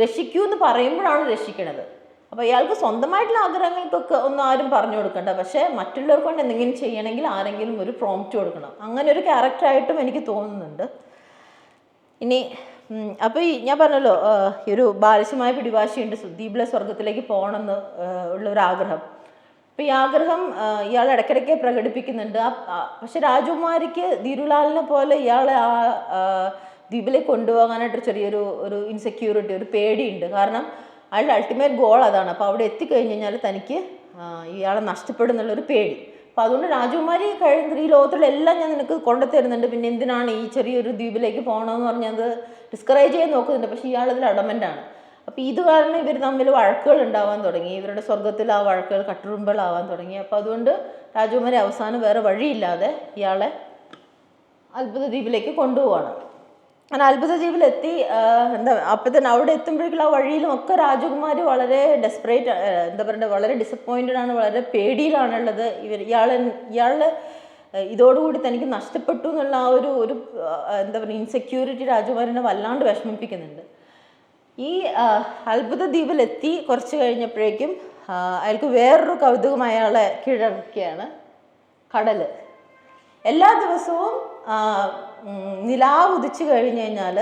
രക്ഷിക്കൂ എന്ന് പറയുമ്പോഴാണ് രക്ഷിക്കണത്. അപ്പോൾ ഇയാൾക്ക് സ്വന്തമായിട്ടുള്ള ആഗ്രഹങ്ങൾക്കൊക്കെ ഒന്നും ആരും പറഞ്ഞു കൊടുക്കണ്ട, പക്ഷേ മറ്റുള്ളവർക്ക് കൊണ്ട് എന്തെങ്കിലും ചെയ്യണമെങ്കിൽ ആരെങ്കിലും ഒരു പ്രോംപ്റ്റ് കൊടുക്കണം. അങ്ങനെ ഒരു ക്യാരക്ടറായിട്ടും എനിക്ക് തോന്നുന്നുണ്ട്. ഇനി അപ്പോൾ ഞാൻ പറഞ്ഞല്ലോ, ഈ ഒരു ബാലിശമായ പിടിവാശിയുണ്ട്, ദ്വീപിലെ സ്വർഗത്തിലേക്ക് പോകണമെന്ന് ഉള്ളൊരാഗ്രഹം. അപ്പോൾ ഈ ആഗ്രഹം ഇയാൾ ഇടയ്ക്കിടയ്ക്ക് പ്രകടിപ്പിക്കുന്നുണ്ട്. പക്ഷെ രാജകുമാരിക്ക് ധീരുലാലിനെ പോലെ ഇയാളെ ആ ദ്വീപിലേക്ക് കൊണ്ടുപോകാനായിട്ട് ചെറിയൊരു ഇൻസെക്യൂരിറ്റി, ഒരു പേടിയുണ്ട്. കാരണം അയാളുടെ അൾട്ടിമേറ്റ് ഗോൾ അതാണ്. അപ്പോൾ അവിടെ എത്തിക്കഴിഞ്ഞ് കഴിഞ്ഞാൽ തനിക്ക് ഇയാളെ നഷ്ടപ്പെടും എന്നുള്ളൊരു പേടി. അപ്പോൾ അതുകൊണ്ട് രാജകുമാരി കഴിയുന്ന ഈ ലോകത്തുള്ള എല്ലാം ഞാൻ നിനക്ക് കൊണ്ടുതരുന്നുണ്ട്, പിന്നെ എന്തിനാണ് ഈ ചെറിയൊരു ദ്വീപിലേക്ക് പോകണമെന്ന് പറഞ്ഞത് ഡിസ്കറേജ് ചെയ്യാൻ നോക്കുന്നുണ്ട്. പക്ഷേ ഇയാളതിൽ അഡമൻ്റാണ്. അപ്പോൾ ഇത് കാരണം ഇവർ തമ്മിൽ വഴക്കുകൾ ഉണ്ടാവാൻ തുടങ്ങി. ഇവരുടെ സ്വർഗത്തിൽ ആ വഴക്കുകൾ കട്ടുറുമ്പുകളാവാൻ തുടങ്ങി. അപ്പോൾ അതുകൊണ്ട് രാജകുമാരി അവസാനം വേറെ വഴിയില്ലാതെ ഇയാളെ അത്ഭുത ദ്വീപിലേക്ക് കൊണ്ടുപോവാണ്. അങ്ങനെ അത്ഭുത ദ്വീപിലെത്തി അപ്പം തന്നെ അവിടെ എത്തുമ്പോഴേക്കും ആ വഴിയിലും ഒക്കെ രാജകുമാരി വളരെ ഡെസ്പറേറ്റ്, എന്താ പറയുക, വളരെ ഡിസപ്പോയിൻറ്റഡ് ആണ്, വളരെ പേടിയിലാണുള്ളത്. ഇയാളുടെ ഇതോടുകൂടി തനിക്ക് നഷ്ടപ്പെട്ടു എന്നുള്ള ആ ഒരു എന്താ പറയുക ഇൻസെക്യൂരിറ്റി രാജകുമാരിനെ വല്ലാണ്ട് വിഷമിപ്പിക്കുന്നുണ്ട്. ഈ അത്ഭുത ദ്വീപിലെത്തി കുറച്ച് കഴിഞ്ഞപ്പോഴേക്കും അയാൾക്ക് വേറൊരു കൗതുകം അയാളെ കീഴടക്കുകയാണ്, കടൽ. എല്ലാ ദിവസവും നിലാവ് ഉദിച്ചു കഴിഞ്ഞ് കഴിഞ്ഞാൽ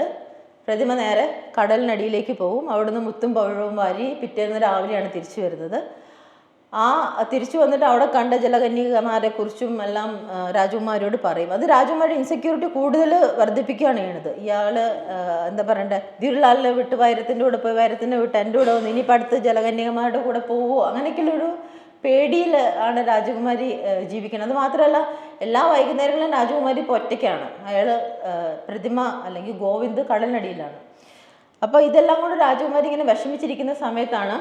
പ്രതിമ നേരെ കടലിനടിയിലേക്ക് പോകും. അവിടുന്ന് മുത്തും പഴവും വാരി പിറ്റേന്ന് രാവിലെയാണ് തിരിച്ചു വരുന്നത്. തിരിച്ചു വന്നിട്ട് അവിടെ കണ്ട ജലകന്യകമാരെ കുറിച്ചും എല്ലാം രാജകുമാരിയോട് പറയും. അത് രാജകുമാരി ഇൻസെക്യൂരിറ്റി കൂടുതൽ വർദ്ധിപ്പിക്കുകയാണ് ചെയ്യണത്. ഇയാൾ എന്താ പറയണ്ടേ, ധീരുലാലിനെ വിട്ട് വൈരത്തിൻ്റെ കൂടെ പോയി, വൈരത്തിനെ വിട്ട് എൻ്റെ കൂടെ വന്ന് ഇനിയിപ്പോൾ അടുത്ത് ജലകന്യകമാരുടെ കൂടെ പോവുമോ, അങ്ങനെയൊക്കെയുള്ളൊരു പേടിയിൽ ആണ് രാജകുമാരി ജീവിക്കുന്നത്. അത് മാത്രമല്ല, എല്ലാ വൈകുന്നേരങ്ങളിലും രാജകുമാരി ഇപ്പോൾ ഒറ്റയ്ക്കാണ്. അയാൾ പ്രതിമ അല്ലെങ്കിൽ ഗോവിന്ദ് കടലിനടിയിലാണ്. അപ്പോൾ ഇതെല്ലാം കൂടെ രാജകുമാരി ഇങ്ങനെ വിഷമിച്ചിരിക്കുന്ന സമയത്താണ്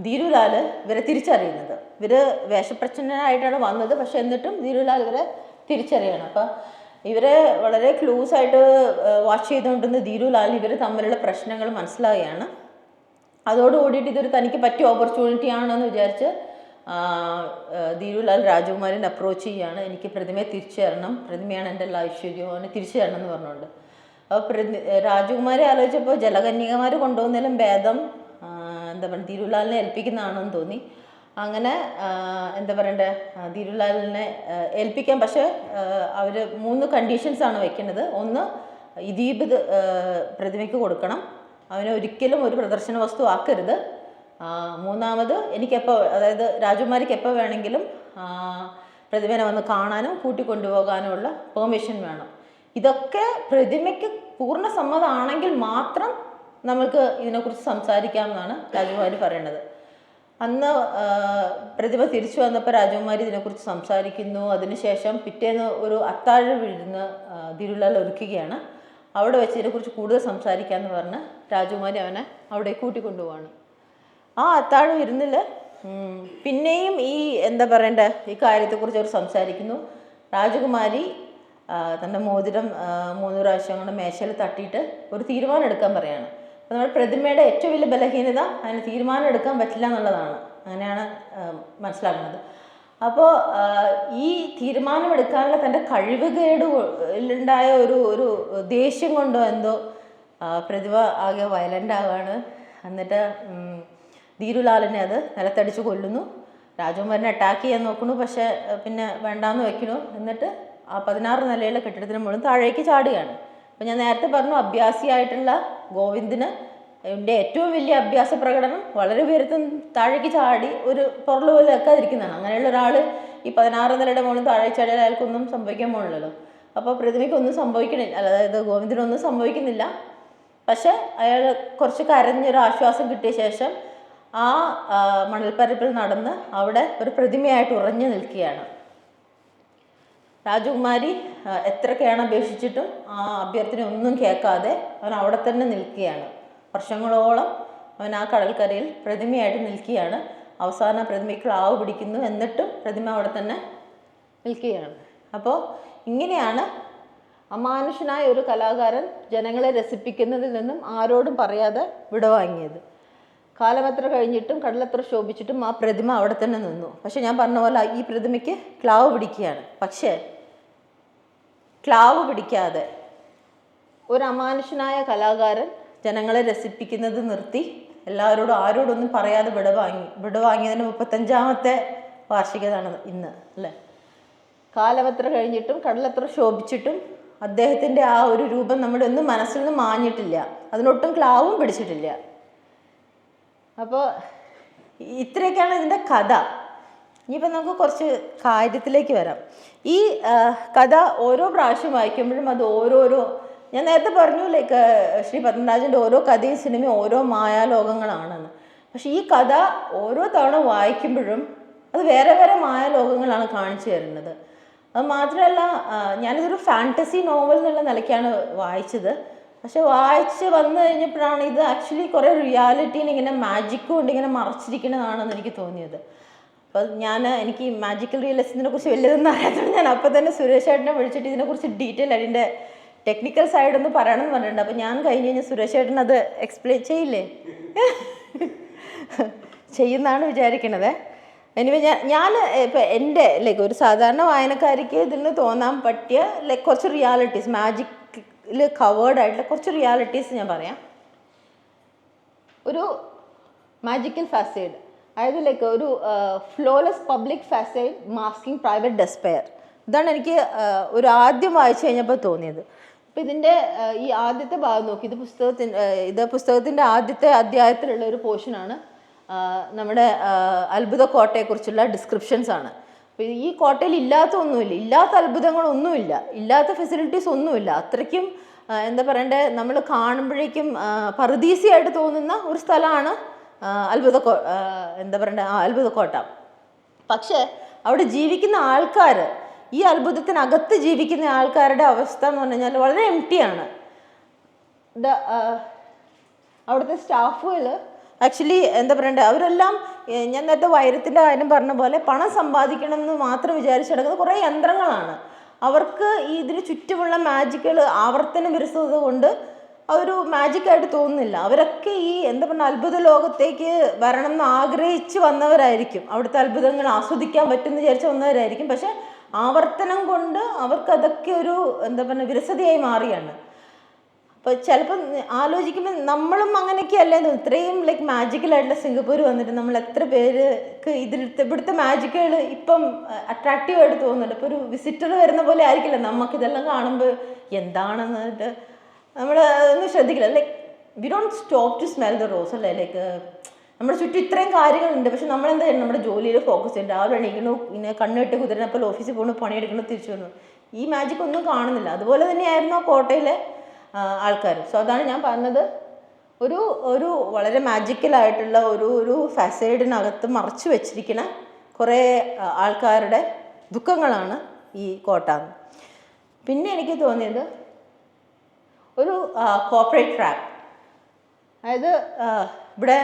ധീരുലാൽ ഇവരെ തിരിച്ചറിയുന്നത്. ഇവർ വേഷപ്രച്ഛന്നനായിട്ടാണ് വന്നത്, പക്ഷെ എന്നിട്ടും ധീരുലാൽ ഇവരെ തിരിച്ചറിയണം. അപ്പം ഇവരെ വളരെ ക്ലോസ് ആയിട്ട് വാച്ച് ചെയ്തുകൊണ്ടിരുന്ന ധീരുലാൽ ഇവർ തമ്മിലുള്ള പ്രശ്നങ്ങൾ മനസ്സിലാവുകയാണ്. അതോടുകൂടിയിട്ട് ഇതൊരു തനിക്ക് പറ്റിയ ഓപ്പർച്യൂണിറ്റി ആണെന്ന് വിചാരിച്ച് ധീരുലാൽ രാജകുമാരനെ അപ്രോച്ച് ചെയ്യുകയാണ്. എനിക്ക് പ്രതിമയെ തിരിച്ചു തരണം, പ്രതിമയാണ് എൻ്റെ എല്ലാ ഐശ്വര്യവും, അവനെ തിരിച്ചു തരണം എന്ന് പറഞ്ഞുകൊണ്ട്. അപ്പോൾ രാജകുമാരി ആലോചിച്ചപ്പോൾ ജലകന്യകമാർ കൊണ്ടുപോകുന്നതിലും ഭേദം എന്താ പറയുക ധീരുലാലിനെ ഏൽപ്പിക്കുന്നതാണെന്ന് തോന്നി. അങ്ങനെ എന്താ പറയണ്ടേ, ധീരുലാലിനെ ഏൽപ്പിക്കാം. പക്ഷേ അവർ 3 കണ്ടീഷൻസാണ് വെക്കുന്നത്. ഒന്ന്, ഈ ദ്വീപ് പ്രതിമയ്ക്ക് കൊടുക്കണം. അവനെ ഒരിക്കലും ഒരു പ്രദർശന വസ്തു ആക്കരുത്. മൂന്നാമത് എനിക്കെപ്പോൾ, അതായത് രാജകുമാരിക്ക് എപ്പോൾ വേണമെങ്കിലും പ്രതിമനെ വന്ന് കാണാനും കൂട്ടിക്കൊണ്ടുപോകാനുമുള്ള പെർമിഷൻ വേണം. ഇതൊക്കെ പ്രതിമയ്ക്ക് പൂർണ്ണ സമ്മതമാണെങ്കിൽ മാത്രം നമുക്ക് ഇതിനെക്കുറിച്ച് സംസാരിക്കാമെന്നാണ് രാജകുമാരി പറയണത്. അന്ന് പ്രതിമ തിരിച്ചു വന്നപ്പോൾ രാജകുമാരി ഇതിനെക്കുറിച്ച് സംസാരിക്കുന്നു. അതിനുശേഷം പിറ്റേന്ന് ഒരു അത്താഴ വിരുന്ന് ധീരുലാൽ ഒരുക്കുകയാണ്. അവിടെ വെച്ച് ഇതിനെക്കുറിച്ച് കൂടുതൽ സംസാരിക്കാമെന്ന് പറഞ്ഞ് രാജകുമാരി അവനെ അവിടെ കൂട്ടിക്കൊണ്ടുപോവാണ്. ആ അത്താഴ വിരുന്നിൽ പിന്നെയും ഈ എന്താ പറയണ്ടേ, ഈ കാര്യത്തെക്കുറിച്ച് അവർ സംസാരിക്കുന്നു. രാജകുമാരി തൻ്റെ മോതിരം 3 പ്രാവശ്യം കൊണ്ട് മേശയിൽ തട്ടിയിട്ട് ഒരു തീരുമാനം എടുക്കാൻ പറയാണ്. അപ്പോൾ നമ്മുടെ പ്രതിമയുടെ ഏറ്റവും വലിയ ബലഹീനത അതിന് തീരുമാനം എടുക്കാൻ പറ്റില്ല എന്നുള്ളതാണ്. അങ്ങനെയാണ് മനസ്സിലാക്കുന്നത്. അപ്പോൾ ഈ തീരുമാനമെടുക്കാനുള്ള തൻ്റെ കഴിവുകേടുണ്ടായ ഒരു ദേഷ്യം കൊണ്ടോ എന്തോ പ്രതിഭ ആകെ വയലൻ്റ് ആവുകയാണ്. എന്നിട്ട് ധീരുലാലിനെ അത് നിലത്തടിച്ച് കൊല്ലുന്നു. രാജകുമാരനെ അറ്റാക്ക് ചെയ്യാൻ നോക്കുന്നു, പക്ഷേ പിന്നെ വേണ്ടാന്ന് വെക്കുന്നു. എന്നിട്ട് ആ 16 നിലയുള്ള കെട്ടിടത്തിന് മുകളിൽ താഴേക്ക് ചാടുകയാണ്. അപ്പോൾ ഞാൻ നേരത്തെ പറഞ്ഞു, അഭ്യാസിയായിട്ടുള്ള ഗോവിന്ദിന് ഏറ്റവും വലിയ അഭ്യാസ പ്രകടനം വളരെ ഉയരത്തിൽ താഴേക്ക് ചാടി ഒരു പുറല് പോലെ വെക്കാതിരിക്കുന്നതാണ്. അങ്ങനെയുള്ള ഒരാൾ ഈ 16 നിലയുടെ മുകളിൽ താഴേക്ക് ചാടിയാൽ അയാൾക്കൊന്നും സംഭവിക്കാൻ പോകുന്നില്ലല്ലോ. അപ്പോൾ പ്രതിമയ്ക്കൊന്നും സംഭവിക്കണില്ല, അതായത് ഗോവിന്ദിനൊന്നും സംഭവിക്കുന്നില്ല. പക്ഷെ അയാൾ കുറച്ച് കരഞ്ഞൊരു ആശ്വാസം കിട്ടിയ ശേഷം ആ മണൽപ്പരപ്പിൽ നടന്ന് അവിടെ ഒരു പ്രതിമയായിട്ട് ഉറഞ്ഞു നിൽക്കുകയാണ്. രാജകുമാരി എത്രയൊക്കെയാണ് അപേക്ഷിച്ചിട്ടും ആ അഭ്യർത്ഥന ഒന്നും കേൾക്കാതെ അവൻ അവിടെ തന്നെ നിൽക്കുകയാണ്. വർഷങ്ങളോളം അവൻ ആ കടൽക്കരയിൽ പ്രതിമയായിട്ട് നിൽക്കുകയാണ്. അവസാന പ്രതിമയ്ക്ക് ക്ലാവ് പിടിക്കുന്നു, എന്നിട്ടും പ്രതിമ അവിടെ തന്നെ നിൽക്കുകയാണ്. അപ്പോൾ ഇങ്ങനെയാണ് അമാനുഷനായ ഒരു കലാകാരൻ ജനങ്ങളെ രസിപ്പിക്കുന്നതിൽ നിന്നും ആരോടും പറയാതെ വിടവാങ്ങിയത്. കാലമെത്ര കഴിഞ്ഞിട്ടും കടലെത്ര ശോഭിച്ചിട്ടും ആ പ്രതിമ അവിടെ തന്നെ നിന്നു. പക്ഷെ ഞാൻ പറഞ്ഞ പോലെ ഈ പ്രതിമയ്ക്ക് ക്ലാവ് പിടിക്കുകയാണ്. പക്ഷേ ക്ലാവ് പിടിക്കാതെ ഒരു അമാനുഷനായ കലാകാരൻ ജനങ്ങളെ രസിപ്പിക്കുന്നത് നിർത്തി എല്ലാവരോടും ആരോടൊന്നും പറയാതെ വിടവാങ്ങിയതിന് 35ാമത്തെ വാർഷികതാണ് ഇന്ന്, അല്ലേ? കാലമെത്ര കഴിഞ്ഞിട്ടും കടലെത്ര ശോഭിച്ചിട്ടും അദ്ദേഹത്തിൻ്റെ ആ ഒരു രൂപം നമ്മുടെ ഒന്നും മനസ്സിൽ നിന്ന് മാഞ്ഞിട്ടില്ല, അതിനൊട്ടും ക്ലാവും പിടിച്ചിട്ടില്ല. അപ്പോൾ ഇത്രയൊക്കെയാണ് ഇതിൻ്റെ കഥ. ഇനിയിപ്പോൾ നമുക്ക് കുറച്ച് കാര്യത്തിലേക്ക് വരാം. ഈ കഥ ഓരോ പ്രാവശ്യം വായിക്കുമ്പോഴും അത് ഓരോരോ, ഞാൻ നേരത്തെ പറഞ്ഞു ലൈക്ക് ശ്രീ പത്മരാജൻ്റെ ഓരോ കഥയും സിനിമയും ഓരോ മായാലോകങ്ങളാണെന്ന്. പക്ഷെ ഈ കഥ ഓരോ തവണ വായിക്കുമ്പോഴും അത് വേറെ വേറെ മായാലോകങ്ങളാണ് കാണിച്ചു തരുന്നത്. അത് മാത്രമല്ല, ഞാനിതൊരു ഫാൻറ്റസി നോവൽ എന്നുള്ള നിലയ്ക്കാണ് വായിച്ചത്. പക്ഷെ വായിച്ച് വന്നു കഴിഞ്ഞപ്പോഴാണ് ഇത് ആക്ച്വലി കുറേ റിയാലിറ്റീനെ ഇങ്ങനെ മാജിക് കൊണ്ട് ഇങ്ങനെ മറച്ചിരിക്കുന്നതാണെന്ന് എനിക്ക് തോന്നിയത്. അപ്പോൾ എനിക്ക് മാജിക്കൽ റിയലിസത്തിനെ കുറിച്ച് വലിയതൊന്നും അറിയാത്തത് ഞാൻ അപ്പോൾ തന്നെ സുരേഷ് ചേട്ടനെ വിളിച്ചിട്ട് ഇതിനെക്കുറിച്ച് ഡീറ്റെയിൽ അതിൻ്റെ ടെക്നിക്കൽ സൈഡ് ഒന്ന് പറയണം എന്ന് പറഞ്ഞിട്ടുണ്ട്. അപ്പോൾ ഞാൻ കഴിഞ്ഞ് കഴിഞ്ഞാൽ സുരേഷ് ചേട്ടൻ അത് എക്സ്പ്ലെയിൻ ചെയ്യില്ലേ? ചെയ്യുന്നതാണ് വിചാരിക്കണത്. എനിവേ ഞാൻ ഇപ്പം എൻ്റെ ലൈക്ക് ഒരു സാധാരണ വായനക്കാരിക്ക് ഇതിന് തോന്നാൻ പറ്റിയ ലൈക്ക് കുറച്ച് റിയാലിറ്റീസ്, മാജിക്കിൽ കവേർഡ് ആയിട്ടുള്ള കുറച്ച് റിയാലിറ്റീസ് ഞാൻ പറയാം. ഒരു മാജിക്കൽ ഫാസേഡ്, അതായത് ലൈക്ക് ഒരു flawless public facade masking private despair. ഇതാണ് എനിക്ക് ഒരു ആദ്യം വായിച്ചു കഴിഞ്ഞപ്പോൾ തോന്നിയത്. അപ്പോൾ ഇതിൻ്റെ ഈ ആദ്യത്തെ ഭാഗം നോക്കി, ഇത് പുസ്തകത്തിൻ്റെ ആദ്യത്തെ അധ്യായത്തിലുള്ള ഒരു പോർഷനാണ്. നമ്മുടെ അത്ഭുത കോട്ടയെക്കുറിച്ചുള്ള ഡിസ്ക്രിപ്ഷൻസ് ആണ്. അപ്പോൾ ഈ കോട്ടയിൽ ഇല്ലാത്ത ഒന്നുമില്ല, ഇല്ലാത്ത അത്ഭുതങ്ങളൊന്നുമില്ല, ഇല്ലാത്ത ഫെസിലിറ്റീസ് ഒന്നുമില്ല. അത്രയ്ക്കും എന്താ പറയണ്ടേ, നമ്മൾ കാണുമ്പോഴേക്കും പറുദീസയായിട്ട് തോന്നുന്ന ഒരു സ്ഥലമാണ് എന്താ പറയണ്ടേ അത്ഭുതക്കോട്ട. പക്ഷേ അവിടെ ജീവിക്കുന്ന ആൾക്കാർ, ഈ അത്ഭുതത്തിനകത്ത് ജീവിക്കുന്ന ആൾക്കാരുടെ അവസ്ഥ എന്ന് പറഞ്ഞു കഴിഞ്ഞാൽ വളരെ എംപ്റ്റിയാണ്. അവിടുത്തെ സ്റ്റാഫുകൾ ആക്ച്വലി എന്താ പറയണ്ടേ, അവരെല്ലാം ഞാൻ നേരത്തെ വൈരത്തിൻ്റെ കാര്യം പറഞ്ഞ പോലെ പണം സമ്പാദിക്കണം എന്ന് മാത്രം വിചാരിച്ച് നടക്കുന്ന കുറേ യന്ത്രങ്ങളാണ്. അവർക്ക് ഈ ഇതിന് ചുറ്റുമുള്ള മാജിക്കുകൾ ആവർത്തന വിരസത കൊണ്ട് ഒരു മാജിക്കായിട്ട് തോന്നുന്നില്ല. അവരൊക്കെ ഈ എന്താ പറയുക അത്ഭുത ലോകത്തേക്ക് വരണം എന്ന് ആഗ്രഹിച്ച് വന്നവരായിരിക്കും, അവിടുത്തെ അത്ഭുതങ്ങൾ ആസ്വദിക്കാൻ പറ്റുമെന്ന് വിചാരിച്ച് വന്നവരായിരിക്കും. പക്ഷെ ആവർത്തനം കൊണ്ട് അവർക്കതൊക്കെ ഒരു എന്താ പറയുക വിരസതയായി മാറിയാണ്. അപ്പോൾ ചിലപ്പോൾ ആലോചിക്കുമ്പോൾ നമ്മളും അങ്ങനെയൊക്കെ അല്ലേ, ഇത്രയും ലൈക്ക് മാജിക്കലായിട്ടുള്ള സിംഗപ്പൂർ വന്നിട്ട് നമ്മൾ എത്ര പേർക്ക് ഇവിടുത്തെ മാജിക്കുകൾ ഇപ്പം അട്രാക്റ്റീവായിട്ട് തോന്നുന്നുണ്ട്. ഇപ്പോൾ ഒരു വിസിറ്റർ വരുന്ന പോലെ ആയിരിക്കില്ല നമുക്കിതെല്ലാം കാണുമ്പോൾ എന്താണെന്നിട്ട് നമ്മൾ ഒന്നും ശ്രദ്ധിക്കില്ല. Like we don't stop to smell the rose അല്ലേ. ലൈക്ക് നമ്മുടെ ചുറ്റും ഇത്രയും കാര്യങ്ങളുണ്ട്, പക്ഷെ നമ്മളെന്താ ചെയ്യുന്നത്, നമ്മുടെ ജോലിയിൽ ഫോക്കസ് ചെയ്യുന്നുണ്ട്. രാവിലെ എണീക്കുന്നു, ഇങ്ങനെ കണ്ണിട്ട് കുതിരനപ്പോൾ ഓഫീസിൽ പോകുന്നു, പണിയെടുക്കുന്നു, തിരിച്ചു വന്നു. ഈ മാജിക് ഒന്നും കാണുന്നില്ല. അതുപോലെ തന്നെയായിരുന്നു ആ കോട്ടയിലെ ആൾക്കാർ. സോ അതാണ് ഞാൻ പറഞ്ഞത്, ഒരു ഒരു വളരെ മാജിക്കലായിട്ടുള്ള ഒരു ഫാസേഡിനകത്ത് മറച്ചു വെച്ചിരിക്കുന്ന കുറേ ആൾക്കാരുടെ ദുഃഖങ്ങളാണ് ഈ കോട്ട. പിന്നെ എനിക്ക് തോന്നിയത് ഒരു കോർപ്പറേറ്റ് ട്രാപ്പ്. അതായത് ഇവിടെ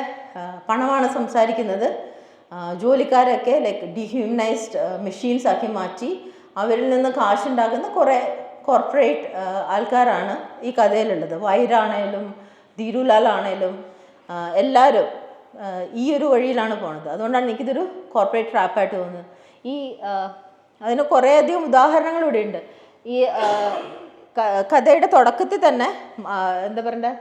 പണമാണ് സംസാരിക്കുന്നത്. ജോലിക്കാരൊക്കെ ലൈക്ക് ഡീഹ്യൂമനൈസ്ഡ് മെഷീൻസ് ആക്കി മാറ്റി അവരിൽ നിന്ന് കാശുണ്ടാക്കുന്ന കുറേ കോർപ്പറേറ്റ് ആൾക്കാരാണ് ഈ കഥയിലുള്ളത്. വൈരാണേലും ധീരുലാൽ ആണേലും എല്ലാവരും ഈ ഒരു വഴിയിലാണ് പോണത്. അതുകൊണ്ടാണ് എനിക്കിതൊരു കോർപ്പറേറ്റ് ട്രാപ്പായിട്ട് തോന്നുന്നത്. ഈ അതിന് കുറേയധികം ഉദാഹരണങ്ങൾ ഇവിടെ ഉണ്ട്. ഈ കഥയുടെ തുടക്കത്തിൽ തന്നെ എന്താ പറയണ്ടേ,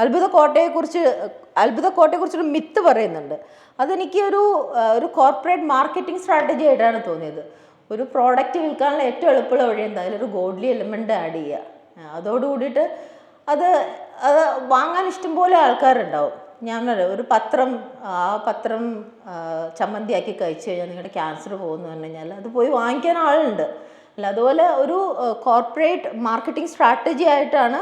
അത്ഭുതക്കോട്ടയെക്കുറിച്ചൊരു മിത്ത് പറയുന്നുണ്ട്. അതെനിക്ക് ഒരു കോർപ്പറേറ്റ് മാർക്കറ്റിംഗ് സ്ട്രാറ്റജി ആയിട്ടാണ് തോന്നിയത്. ഒരു പ്രോഡക്റ്റ് വിൽക്കാനുള്ള ഏറ്റവും എളുപ്പമുള്ള വഴി എന്താ, അതിലൊരു ഗോഡ്ലി എലിമെൻ്റ് ആഡ് ചെയ്യുക. അതോടുകൂടിയിട്ട് അത് വാങ്ങാൻ ഇഷ്ടംപോലെ ആൾക്കാരുണ്ടാവും. ഞാൻ ഒരു പത്രം ചമ്മന്തിയാക്കി കഴിച്ചു കഴിഞ്ഞാൽ നിങ്ങളുടെ ക്യാൻസർ പോകുമെന്ന് പറഞ്ഞു കഴിഞ്ഞാൽ അത് പോയി വാങ്ങിക്കാൻ ആളുണ്ട് അല്ല. അതുപോലെ ഒരു കോർപ്പറേറ്റ് മാർക്കറ്റിംഗ് സ്ട്രാറ്റജി ആയിട്ടാണ്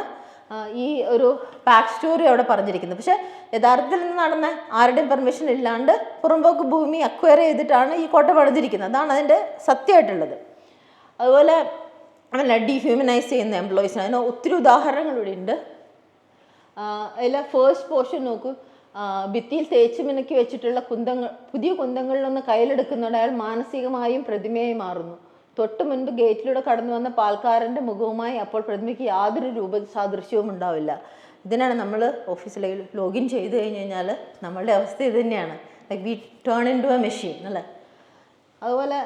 ഈ ഒരു ബാക്ക് സ്റ്റോറി അവിടെ പറഞ്ഞിരിക്കുന്നത്. പക്ഷേ യഥാർത്ഥത്തിൽ നിന്ന് നടന്ന ആരുടെയും പെർമിഷൻ ഇല്ലാണ്ട് പുറമ്പോക്ക് ഭൂമി അക്വയർ ചെയ്തിട്ടാണ് ഈ കോട്ട പണിതിരിക്കുന്നത്. അതാണ് അതിൻ്റെ സത്യമായിട്ടുള്ളത്. അതുപോലെ അല്ല, ഡീഹ്യൂമനൈസ് ചെയ്യുന്ന എംപ്ലോയീസിന് അതിന് ഒത്തിരി ഉദാഹരണങ്ങൾ ഇവിടെ ഉണ്ട്. അതിൽ ഫേസ്റ്റ് പോർഷൻ നോക്കൂ. ഭിത്തിയിൽ തേച്ച് മിനുക്കി വെച്ചിട്ടുള്ള പുതിയ കുന്തങ്ങളിലൊന്ന് കയ്യിലെടുക്കുന്നതോടെ അയാൾ മാനസികമായും പ്രതിമയായി മാറുന്നു. തൊട്ട് മുൻപ് ഗേറ്റിലൂടെ കടന്നു വന്ന പാൽക്കാരൻ്റെ മുഖവുമായി അപ്പോൾ പ്രതിമയ്ക്ക് യാതൊരു രൂപസാദൃശ്യവും ഉണ്ടാവില്ല. ഇതിനാണ് നമ്മൾ ഓഫീസിലേക്ക് ലോഗിൻ ചെയ്ത് കഴിഞ്ഞ് കഴിഞ്ഞാൽ നമ്മളുടെ അവസ്ഥ ഇത് തന്നെയാണ്. Like we turn into a machine അല്ലേ. അതുപോലെ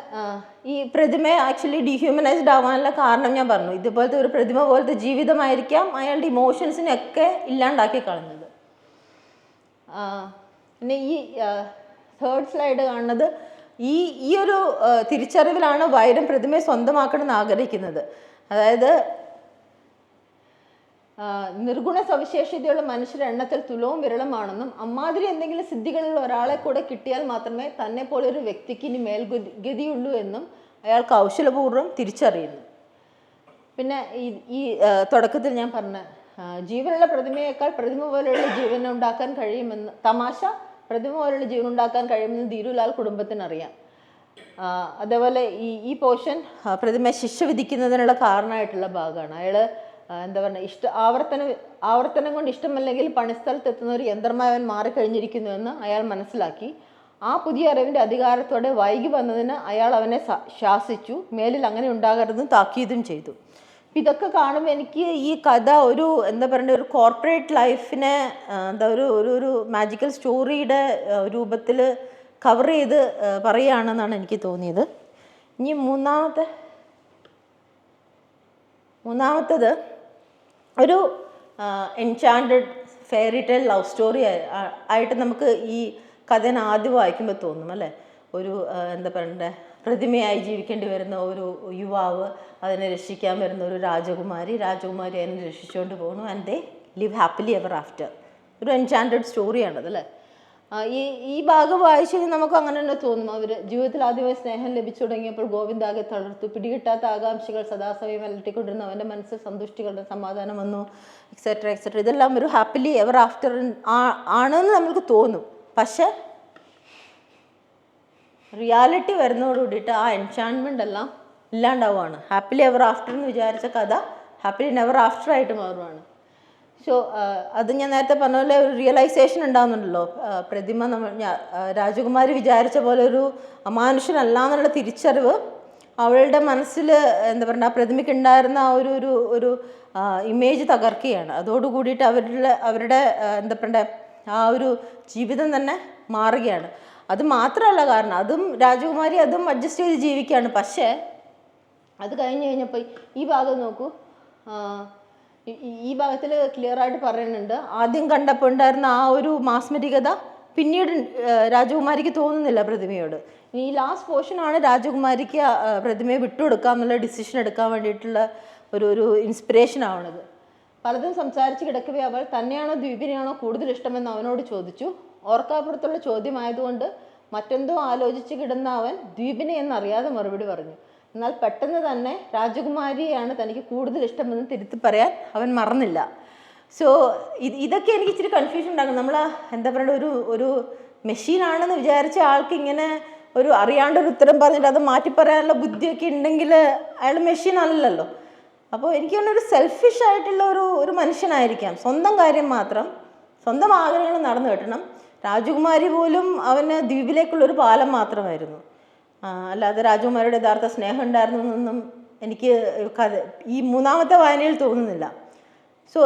ഈ പ്രതിമ ആക്ച്വലി ഡീഹ്യൂമനൈസ്ഡ് ആവാനുള്ള കാരണം ഞാൻ പറഞ്ഞു. ഇതുപോലത്തെ ഒരു പ്രതിമ പോലത്തെ ജീവിതമായിരിക്കാം അയാളുടെ ഇമോഷൻസിനെയൊക്കെ ഇല്ലാണ്ടാക്കി കളഞ്ഞത്. പിന്നെ ഈ തേർഡ് സ്ലൈഡ് കാണുന്നത് ഈ ഒരു തിരിച്ചറിവിലാണ് വൈരം പ്രതിമയെ സ്വന്തമാക്കണമെന്ന് ആഗ്രഹിക്കുന്നത്. അതായത് നിർഗുണ സവിശേഷതയുള്ള മനുഷ്യരുടെ എണ്ണത്തിൽ തുലവും വിരളമാണെന്നും അമ്മാതിരി എന്തെങ്കിലും സിദ്ധികളുള്ള ഒരാളെ കൂടെ കിട്ടിയാൽ മാത്രമേ തന്നെ പോലെ ഒരു വ്യക്തിക്ക് ഇനി മേൽഗതിയുള്ളൂ എന്നും അയാൾ കൗശലപൂർവ്വം തിരിച്ചറിയുന്നു. പിന്നെ ഈ തുടക്കത്തിൽ ഞാൻ പറഞ്ഞ ജീവനുള്ള പ്രതിമയേക്കാൾ പ്രതിമ പോലെയുള്ള ജീവൻ ഉണ്ടാക്കാൻ കഴിയുമെന്ന് പ്രതിമ പോലെയുള്ള ജീവൻ ഉണ്ടാക്കാൻ കഴിയുമെന്ന് ധീരുലാൽ കുടുംബത്തിനറിയാം. അതേപോലെ ഈ പോർഷൻ പ്രതിമയെ ശിക്ഷ വിധിക്കുന്നതിനുള്ള കാരണമായിട്ടുള്ള ഭാഗമാണ്. അയാൾ എന്താ പറയുക, ആവർത്തനം കൊണ്ട് ഇഷ്ടമല്ലെങ്കിൽ പണിസ്ഥലത്തെത്തുന്ന ഒരു യന്ത്രമായി അവൻ മാറിക്കഴിഞ്ഞിരിക്കുന്നുവെന്ന് അയാൾ മനസ്സിലാക്കി. ആ പുതിയ അറിവിൻ്റെ അധികാരത്തോടെ വൈകി വന്നതിന് അയാൾ അവനെ ശാസിച്ചു. മേലിൽ അങ്ങനെ ഉണ്ടാകരുതെന്ന് താക്കീതും ചെയ്തു. അപ്പം ഇതൊക്കെ കാണുമ്പോൾ എനിക്ക് ഈ കഥ ഒരു എന്താ പറയുക, ഒരു കോർപ്പറേറ്റ് ലൈഫിനെ ഒരു മാജിക്കൽ സ്റ്റോറിയുടെ രൂപത്തിൽ കവർ ചെയ്ത് പറയുകയാണെന്നാണ് എനിക്ക് തോന്നിയത്. ഇനി മൂന്നാമത്തത് ഒരു enchanted fairy tale love story ആയിട്ട് നമുക്ക് ഈ കഥനെ ആദ്യം വായിക്കുമ്പോൾ തോന്നും അല്ലേ. ഒരു എന്താ പറയണ്ടേ, പ്രതിമയായി ജീവിക്കേണ്ടി വരുന്ന ഒരു യുവാവ്, അതിനെ രക്ഷിക്കാൻ വരുന്ന ഒരു രാജകുമാരി അതിനെ രക്ഷിച്ചുകൊണ്ട് പോകുന്നു. And they live happily ever after. ഒരു എൻചാൻറ്റഡ് സ്റ്റോറിയാണത് അല്ലേ. ഈ ഭാഗം വായിച്ചു കഴിഞ്ഞാൽ നമുക്ക് അങ്ങനെ തന്നെ തോന്നും. അവർ ജീവിതത്തിൽ ആദ്യമായി സ്നേഹം ലഭിച്ചു തുടങ്ങിയപ്പോൾ ഗോവിന്ദാകെ തളർത്തു. പിടികിട്ടാത്ത ആകാംക്ഷകൾ സദാസമയം അലട്ടിക്കൊണ്ടിരുന്ന അവൻ്റെ മനസ്സിൽ സന്തുഷ്ടികളുടെ സമാധാനം വന്നു, എക്സെട്ര എക്സെട്ര. ഇതെല്ലാം ഒരു ഹാപ്പിലി എവർ ആഫ്റ്റർ ആണെന്ന് നമുക്ക് തോന്നും. പക്ഷെ റിയാലിറ്റി വരുന്നതോടുകൂടിയിട്ട് ആ എൻചാൻമെൻ്റ് എല്ലാം ഇല്ലാണ്ടാവുകയാണ്. ഹാപ്പിലി എവർ ആഫ്റ്റർ എന്ന് വിചാരിച്ച കഥ ഹാപ്പിലി നെവർ ആഫ്റ്റർ ആയിട്ട് മാറുവാണ്. സോ അത് ഞാൻ നേരത്തെ പറഞ്ഞ പോലെ ഒരു റിയലൈസേഷൻ ഉണ്ടാകുന്നുണ്ടല്ലോ. പ്രതിമ രാജകുമാരി വിചാരിച്ച പോലെ ഒരു അമാനുഷ്യനല്ല എന്നുള്ള തിരിച്ചറിവ് അവളുടെ മനസ്സിൽ എന്താ പറയുക, ആ പ്രതിമയ്ക്ക് ഉണ്ടായിരുന്ന ആ ഒരു ഇമേജ് തകർക്കുകയാണ്. അതോടുകൂടിയിട്ട് അവരുടെ എന്താ പറയണ്ടേ, ആ ഒരു ജീവിതം തന്നെ മാറുകയാണ്. അത് മാത്രമല്ല കാരണം അതും രാജകുമാരി അതും അഡ്ജസ്റ്റ് ചെയ്ത് ജീവിക്കുകയാണ്. പക്ഷേ അത് കഴിഞ്ഞപ്പോൾ ഈ ഭാഗം നോക്കൂ. ഈ ഭാഗത്തിൽ ക്ലിയറായിട്ട് പറയുന്നുണ്ട്, ആദ്യം കണ്ടപ്പോൾ ഉണ്ടായിരുന്ന ആ ഒരു മാസ്മരികത പിന്നീട് രാജകുമാരിക്ക് തോന്നുന്നില്ല പ്രതിമയോട്. ഈ ലാസ്റ്റ് പോർഷനാണ് രാജകുമാരിക്ക് പ്രതിമയെ വിട്ടുകൊടുക്കാം എന്നുള്ള ഡിസിഷൻ എടുക്കാൻ വേണ്ടിയിട്ടുള്ള ഒരു ഇൻസ്പിറേഷൻ ആവണത്. പലതും സംസാരിച്ച് കിടക്കവേ അവൾ തന്നെയാണോ ദ്വീപിനെയാണോ കൂടുതൽ ഇഷ്ടമെന്ന് അവനോട് ചോദിച്ചു. ഓർക്കാപ്പുറത്തുള്ള ചോദ്യമായതുകൊണ്ട് മറ്റെന്തോ ആലോചിച്ച് കിടന്ന അവൻ ദ്വീപിനെ എന്നറിയാതെ മറുപടി പറഞ്ഞു. എന്നാൽ പെട്ടെന്ന് തന്നെ രാജകുമാരിയെയാണ് തനിക്ക് കൂടുതൽ ഇഷ്ടമെന്ന് തിരുത്തി പറയാൻ അവൻ മറന്നില്ല. സോ ഇതൊക്കെ എനിക്ക് ഇച്ചിരി കൺഫ്യൂഷൻ ഉണ്ടാകും. നമ്മൾ എന്താ പറയുക, ഒരു മെഷീനാണെന്ന് വിചാരിച്ച ആൾക്ക് ഇങ്ങനെ ഒരു അറിയാണ്ടൊരു ഉത്തരം പറഞ്ഞിട്ട് അത് മാറ്റി പറയാനുള്ള ബുദ്ധിയൊക്കെ ഉണ്ടെങ്കിൽ അയാൾ മെഷീൻ അല്ലല്ലോ. അപ്പോൾ എനിക്ക് തോന്നുന്നൊരു സെൽഫിഷ് ആയിട്ടുള്ള ഒരു മനുഷ്യനായിരിക്കാം. സ്വന്തം കാര്യം മാത്രം, സ്വന്തം ആഗ്രഹങ്ങൾ നടന്നു കിട്ടണം. രാജകുമാരി പോലും അവന് ദ്വീപിലേക്കുള്ളൊരു പാലം മാത്രമായിരുന്നു. അല്ലാതെ രാജകുമാരിയുടെ യഥാർത്ഥ സ്നേഹം ഉണ്ടായിരുന്നു എന്നൊന്നും എനിക്ക് ഈ മൂന്നാമത്തെ വായനയിൽ തോന്നുന്നില്ല. സോ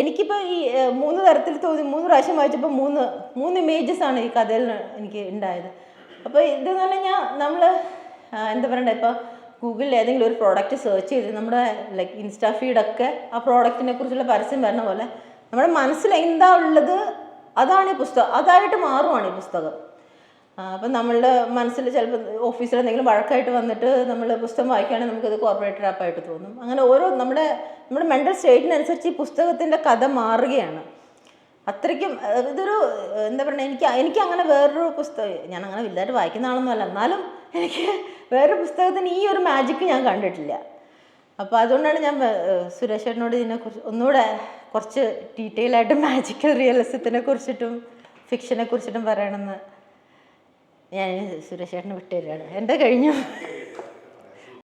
എനിക്കിപ്പോൾ ഈ 3 തരത്തിൽ തോന്നി. 3 പ്രാവശ്യം വായിച്ചപ്പോൾ മൂന്ന് ഇമേജസ് ആണ് ഈ കഥയിൽ എനിക്ക് ഉണ്ടായത്. അപ്പോൾ ഇതെന്ന് പറഞ്ഞു കഴിഞ്ഞാൽ നമ്മൾ എന്താ പറയണ്ടേ, ഇപ്പോൾ ഗൂഗിളിൽ ഏതെങ്കിലും ഒരു പ്രോഡക്റ്റ് സെർച്ച് ചെയ്ത് നമ്മുടെ ലൈക്ക് ഇൻസ്റ്റാ ഫീഡൊക്കെ ആ പ്രോഡക്റ്റിനെ കുറിച്ചുള്ള പരസ്യം വരണ പോലെ നമ്മുടെ മനസ്സിൽ എന്താ ഉള്ളത് അതാണ് ഈ പുസ്തകം, അതായിട്ട് മാറുവാണ് ഈ പുസ്തകം. അപ്പം നമ്മളുടെ മനസ്സിൽ ചിലപ്പോൾ ഓഫീസിൽ എന്തെങ്കിലും വഴക്കായിട്ട് വന്നിട്ട് നമ്മൾ പുസ്തകം വായിക്കുകയാണെങ്കിൽ നമുക്കത് കോർപ്പറേറ്റ് ട്രാപ്പായിട്ട് തോന്നും. അങ്ങനെ ഓരോ നമ്മുടെ മെൻ്റൽ സ്റ്റേറ്റിനനുസരിച്ച് ഈ പുസ്തകത്തിൻ്റെ കഥ മാറുകയാണ്. അത്രയ്ക്കും ഇതൊരു എന്താ പറയുക, എനിക്ക് അങ്ങനെ വേറൊരു പുസ്തകം, ഞാൻ അങ്ങനെ വലുതായിട്ട് വായിക്കുന്ന ആളൊന്നും അല്ല, എന്നാലും എനിക്ക് വേറൊരു പുസ്തകത്തിന് ഈ ഒരു മാജിക്ക് ഞാൻ കണ്ടിട്ടില്ല. അപ്പോൾ അതുകൊണ്ടാണ് ഞാൻ സുരേഷ് ചേട്ടനോട് ഇതിനെക്കുറിച്ച് ഒന്നുകൂടെ കുറച്ച് ഡീറ്റെയിൽ ആയിട്ട് മാജിക്കൽ റിയലിസത്തിനെ കുറിച്ചിട്ടും ഫിക്ഷനെ കുറിച്ചിട്ടും പറയണമെന്ന് ഞാൻ സുരേഷ് ചേട്ടനെ വിട്ടുതരികയാണ്. എൻ്റെ കഴിഞ്ഞു.